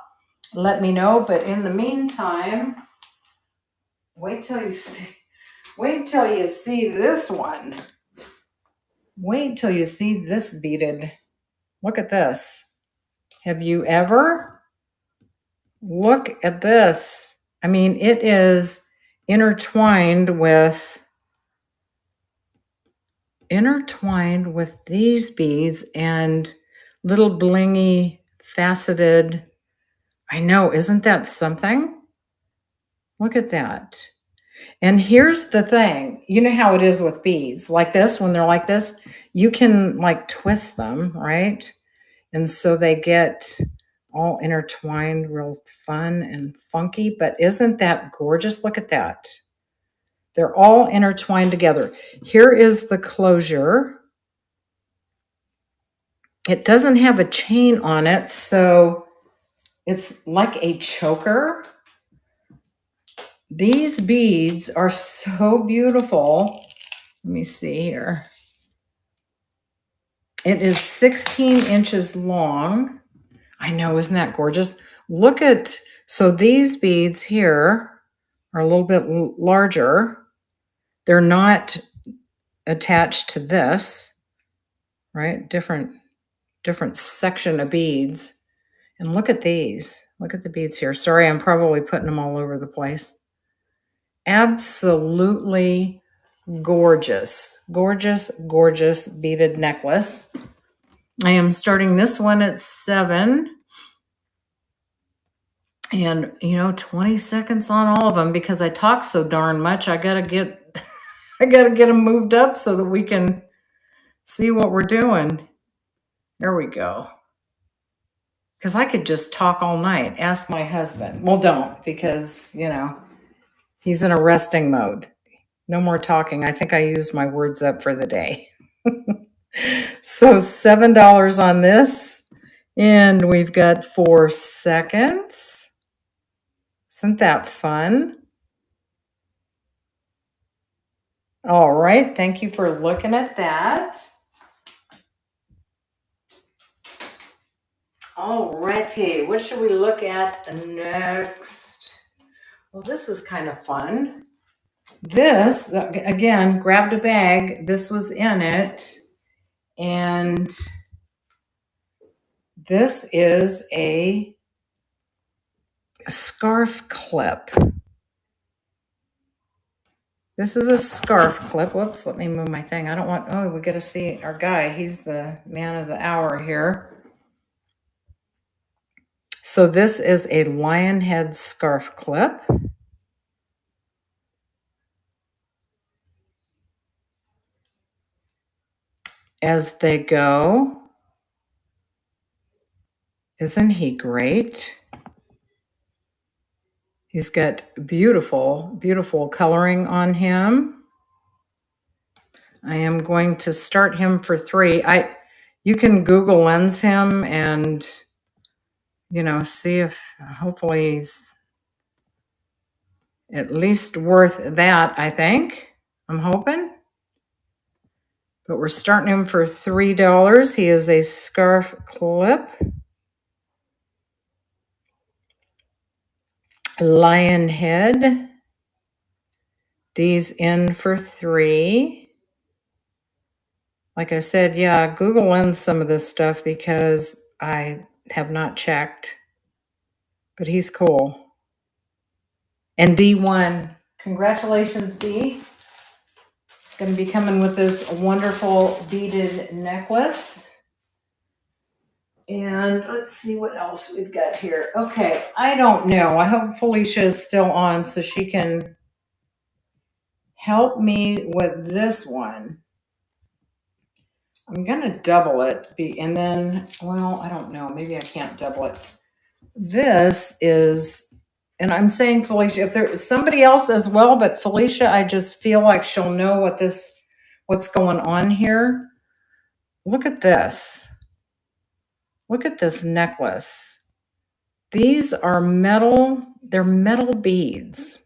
Let me know. But in the meantime, wait till you see this one. Wait till you see this beaded. Look at this. Have you ever? Look at this. I mean, it is intertwined with these beads and little blingy faceted. I know, isn't that something? Look at that. And here's the thing. You know how it is with beads like this, when they're like this, you can like twist them, right? And so they get all intertwined, real fun and funky. But isn't that gorgeous? Look at that. They're all intertwined together. Here is the closure. It doesn't have a chain on it, so it's like a choker. These beads are so beautiful. Let me see here. It is 16 inches long. I know, isn't that gorgeous? Look at, so these beads here are a little bit larger. They're not attached to this, right? Different section of beads. And look at these. Look at the beads here. Sorry, I'm probably putting them all over the place. Absolutely gorgeous. Gorgeous, gorgeous beaded necklace. I am starting this one at 7. And, 20 seconds on all of them because I talk so darn much. I got to get them moved up so that we can see what we're doing. There we go. Because I could just talk all night. Ask my husband. Well, don't, because, he's in a resting mode. No more talking. I think I used my words up for the day. So $7 on this. And we've got 4 seconds. Isn't that fun? All right. Thank you for looking at that. All righty. What should we look at next? Well, this is kind of fun. This, again, grabbed a bag. This was in it. And this is a scarf clip. This is a scarf clip. Whoops, let me move my thing. I don't want, oh, we got to see our guy. He's the man of the hour here. So this is a lion head scarf clip. As they go. Isn't he great? He's got beautiful, beautiful coloring on him. I am going to start him for 3. You can Google Lens him and, see if hopefully he's at least worth that, I think. I'm hoping. But we're starting him for $3. He is a scarf clip. Lion head. D's in for 3. Like I said, yeah, Google Lens some of this stuff because I have not checked. But he's cool. And D1. Congratulations, D. Going to be coming with this wonderful beaded necklace. And let's see what else we've got here. Okay, I don't know. I hope Felicia is still on so she can help me with this one. I'm going to double it. And then, well, I don't know. Maybe I can't double it. This is And I'm saying Felicia, if there's somebody else as well, but Felicia, I just feel like she'll know what's going on here. Look at this. Look at this necklace. These are metal, they're metal beads.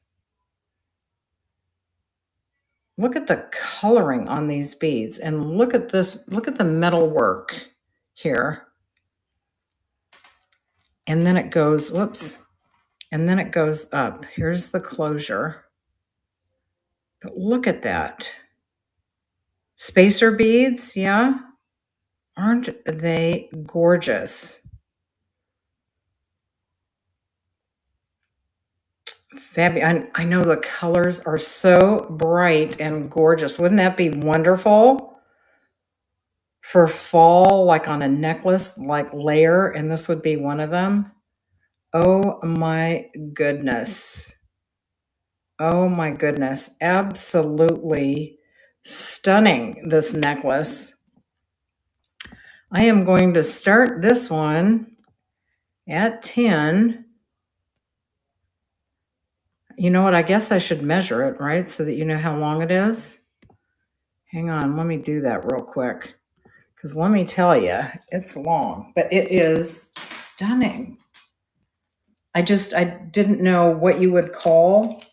Look at the coloring on these beads and look at this, look at the metal work here. And then it goes, whoops, and then it goes up. Here's the closure. But look at that. Spacer beads, yeah? Aren't they gorgeous? Fabulous. I know the colors are so bright and gorgeous. Wouldn't that be wonderful for fall, like on a necklace, like layer? And this would be one of them. Oh my goodness. Oh my goodness. Absolutely stunning, this necklace. I am going to start this one at 10. You know what? I guess I should measure it, right? So that you know how long it is. Hang on. Let me do that real quick. Because let me tell you, it's long, but it is stunning. I didn't know what you would call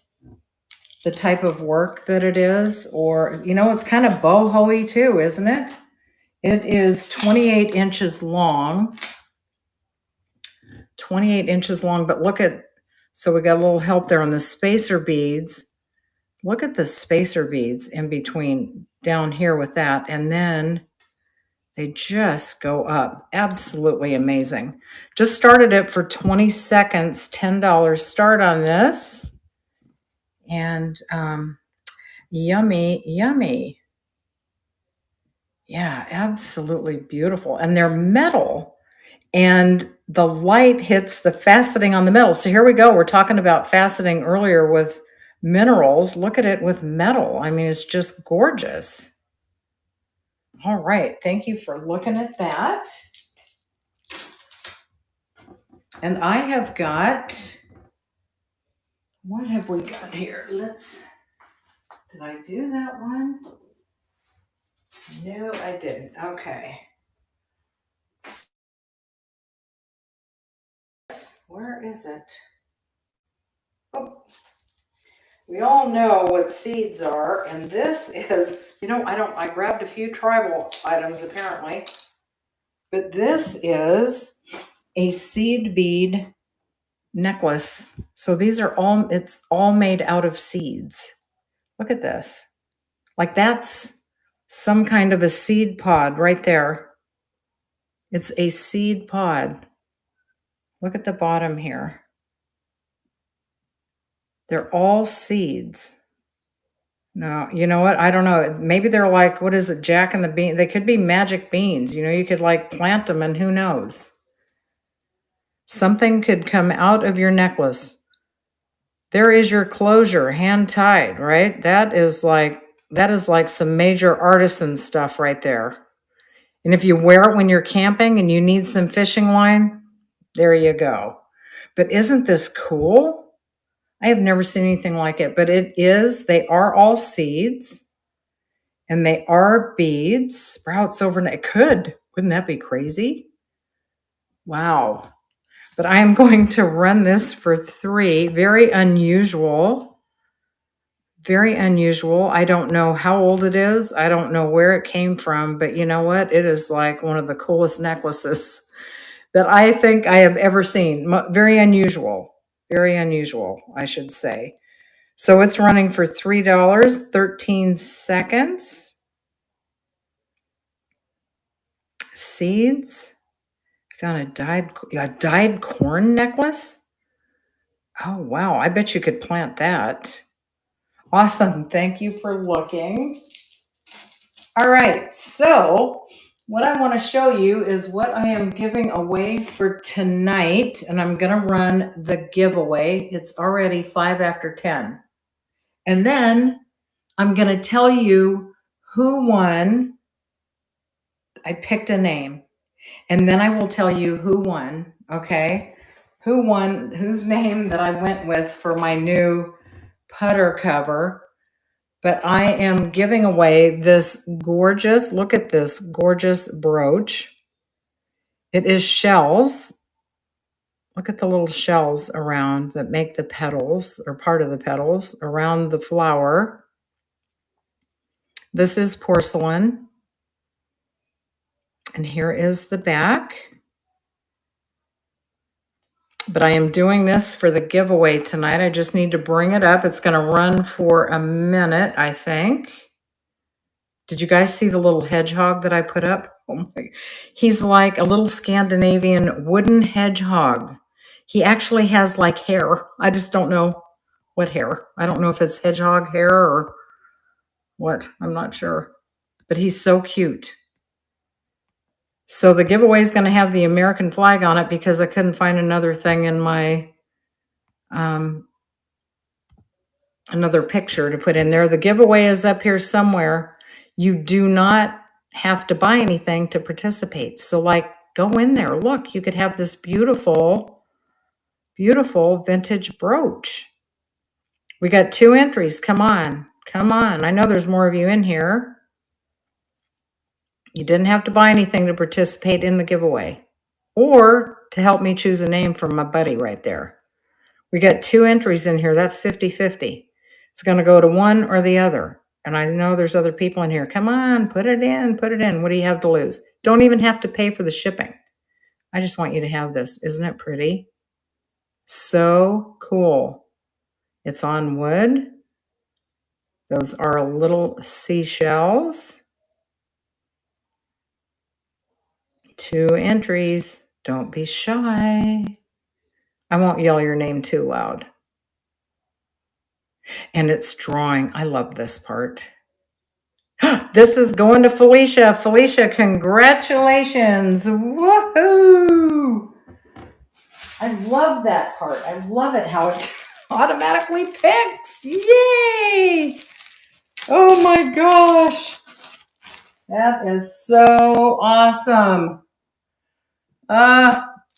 the type of work that it is. Or, it's kind of boho-y too, isn't it? It is 28 inches long. 28 inches long, but look at, so we got a little help there on the spacer beads. Look at the spacer beads in between down here with that. And then they just go up. Absolutely amazing. Just started it for 20 seconds, $10 start on this. And yummy, yummy. Yeah, absolutely beautiful. And they're metal. And the light hits the faceting on the metal. So here we go. We're talking about faceting earlier with minerals. Look at it with metal. I mean, it's just gorgeous. All right. Thank you for looking at that. And I have got, what have we got here? Did I do that one? No, I didn't. Okay. Where is it? Oh, we all know what seeds are, and this is, I grabbed a few tribal items apparently, but this is a seed bead necklace. So it's all made out of seeds. Look at this. Like that's some kind of a seed pod right there. It's a seed pod. Look at the bottom here. They're all seeds. No, you know what? I don't know. Maybe they're like, what is it, Jack and the Bean? They could be magic beans. You could like plant them and who knows? Something could come out of your necklace. There is your closure, hand tied, right? That is like some major artisan stuff right there. And if you wear it when you're camping and you need some fishing line, there you go. But isn't this cool? I have never seen anything like it, but they are all seeds and they are beads, sprouts overnight. Wouldn't that be crazy? Wow. But I am going to run this for 3. Very unusual. Very unusual. I don't know how old it is. I don't know where it came from, but you know what? It is like one of the coolest necklaces that I think I have ever seen. Very unusual. Very unusual, I should say. So it's running for $3, 13 seconds. Seeds. Found a dyed corn necklace. Oh, wow. I bet you could plant that. Awesome. Thank you for looking. All right. So what I want to show you is what I am giving away for tonight. And I'm going to run the giveaway. It's already 5 after 10. And then I'm going to tell you who won. I picked a name. And then I will tell you who won. Okay. whose name that I went with for my new putter cover. But I am giving away this gorgeous, look at this gorgeous brooch. It is shells. Look at the little shells around that make the petals, or part of the petals, around the flower. This is porcelain. And here is the back. But I am doing this for the giveaway tonight. I just need to bring it up. It's going to run for a minute, I think. Did you guys see the little hedgehog that I put up? Oh my, he's like a little Scandinavian wooden hedgehog. He actually has like hair. I just don't know what hair. I don't know if it's hedgehog hair or what. I'm not sure. But he's so cute. So the giveaway is going to have the American flag on it because I couldn't find another thing in my, another picture to put in there. The giveaway is up here somewhere. You do not have to buy anything to participate. So like, go in there. Look, you could have this beautiful, beautiful vintage brooch. We got 2 entries. Come on. Come on. I know there's more of you in here. You didn't have to buy anything to participate in the giveaway or to help me choose a name for my buddy right there. We got 2 entries in here. That's 50-50. It's going to go to one or the other. And I know there's other people in here. Come on, put it in, put it in. What do you have to lose? Don't even have to pay for the shipping. I just want you to have this. Isn't it pretty? So cool. It's on wood. Those are little seashells. 2 entries. Don't be shy. I won't yell your name too loud. And it's drawing. I love this part. This is going to Felicia. Felicia, congratulations. Woohoo! I love that part. I love it how it automatically picks. Yay! Oh my gosh. That is so awesome.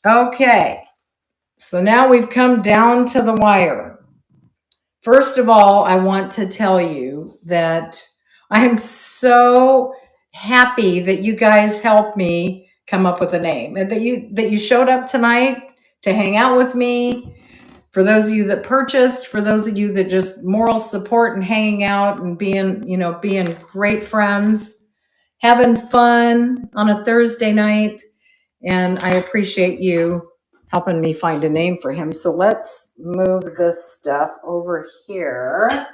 Okay. So now we've come down to the wire. First of all, I want to tell you that I am so happy that you guys helped me come up with a name and that you showed up tonight to hang out with me. For those of you that purchased, for those of you that just moral support and hanging out and being great friends, having fun on a Thursday night. And I appreciate you helping me find a name for him. So let's move this stuff over here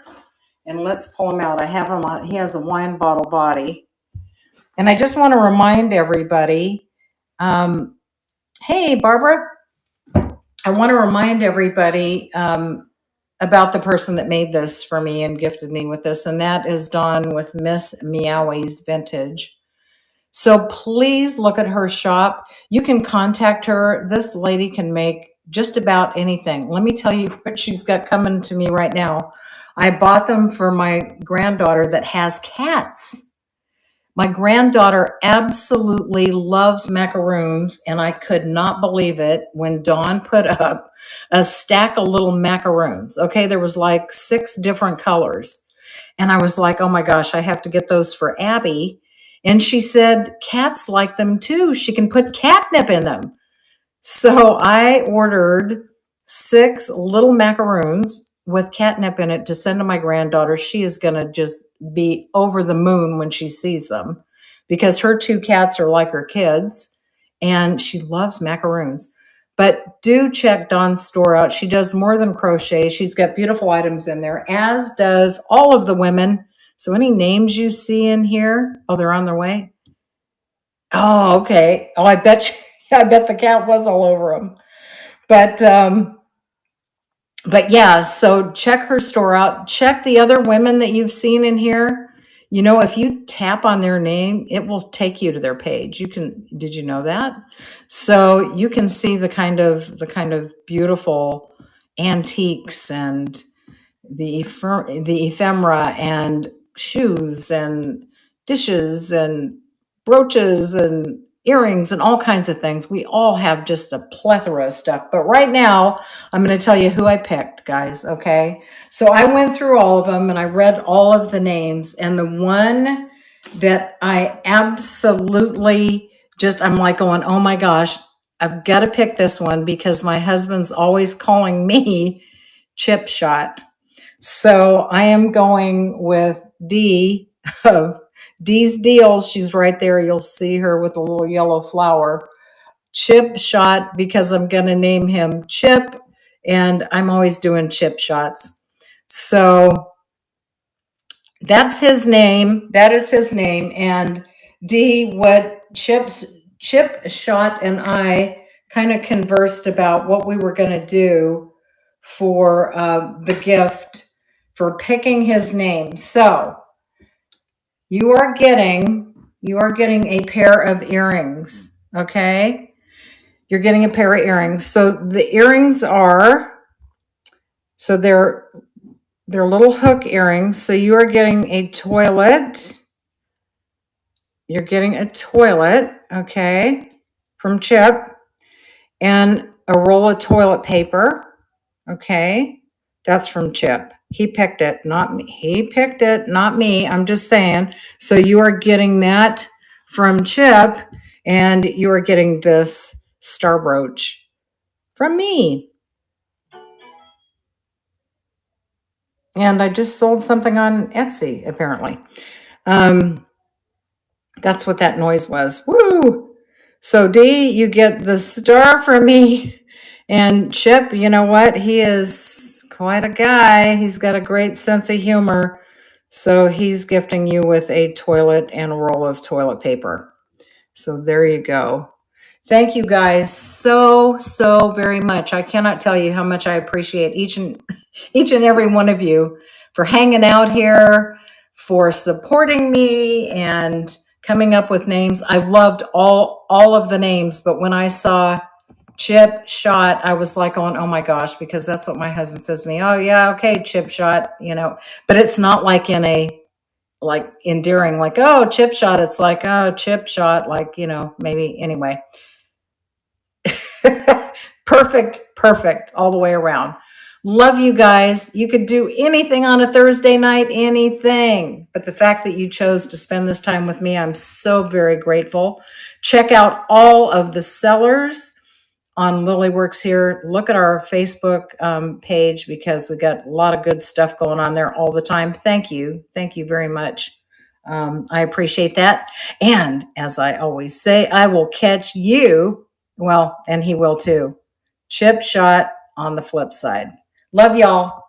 and let's pull him out. I have him on, he has a wine bottle body. And I just want to remind everybody, hey, Barbara, I want to remind everybody about the person that made this for me and gifted me with this. And that is Dawn with Miss Meowies Vintage. So please look at her shop. You can contact her. This lady can make just about anything. Let me tell you what she's got coming to me right now. I bought them for my granddaughter that has cats. My granddaughter absolutely loves macaroons, and I could not believe it when Dawn put up a stack of little macaroons. Okay, there was like 6 different colors. And I was like, oh my gosh, I have to get those for Abby. And she said, cats like them too. She can put catnip in them. So I ordered 6 little macaroons with catnip in it to send to my granddaughter. She is going to just be over the moon when she sees them because her 2 cats are like her kids and she loves macaroons. But do check Dawn's store out. She does more than crochet. She's got beautiful items in there, as does all of the women. So any names you see in here? Oh, they're on their way. Oh, okay. Oh, I bet the cat was all over them. But yeah, so check her store out. Check the other women that you've seen in here. You know, if you tap on their name, it will take you to their page. Did you know that? So you can see the kind of beautiful antiques and the ephemera and shoes and dishes and brooches and earrings and all kinds of things. We all have just a plethora of stuff. But right now, I'm going to tell you who I picked, guys. Okay. So I went through all of them and I read all of the names. And the one that I absolutely just, I'm like going, oh my gosh, I've got to pick this one because my husband's always calling me Chip Shot. So I am going with D of Dee's Deals. She's right there. You'll see her with a little yellow flower. Chip Shot, because I'm going to name him Chip, and I'm always doing chip shots. So that's his name. That is his name. And Dee, what Chip Shot and I kind of conversed about what we were going to do for the gift for picking his name. So you are getting a pair of earrings, okay? You're getting a pair of earrings. So the earrings are, so they're little hook earrings. So you are getting a toilet. You're getting a toilet, okay, from Chip, and a roll of toilet paper, okay? That's from Chip. He picked it, not me. He picked it, not me. I'm just saying. So you are getting that from Chip, and you are getting this star brooch from me. And I just sold something on Etsy, apparently. That's what that noise was. Woo! So Dee, you get the star from me. And Chip, you know what? He is quite a guy. He's got a great sense of humor. So he's gifting you with a toilet and a roll of toilet paper. So there you go. Thank you guys so very much. I cannot tell you how much I appreciate each and every one of you for hanging out here, for supporting me and coming up with names. I loved all of the names, but when I saw Chip Shot, I was like going, oh my gosh, because that's what my husband says to me. Oh yeah, okay, Chip Shot, but it's not like in a like endearing, like, oh, Chip Shot. It's like, oh, Chip Shot, like, maybe anyway. Perfect all the way around. Love you guys. You could do anything on a Thursday night, anything. But the fact that you chose to spend this time with me, I'm so very grateful. Check out all of the sellers on Lilyworks here. Look at our Facebook page because we got a lot of good stuff going on there all the time. Thank you. Thank you very much. I appreciate that. And as I always say, I will catch you. Well, and he will too. Chip Shot on the flip side. Love y'all.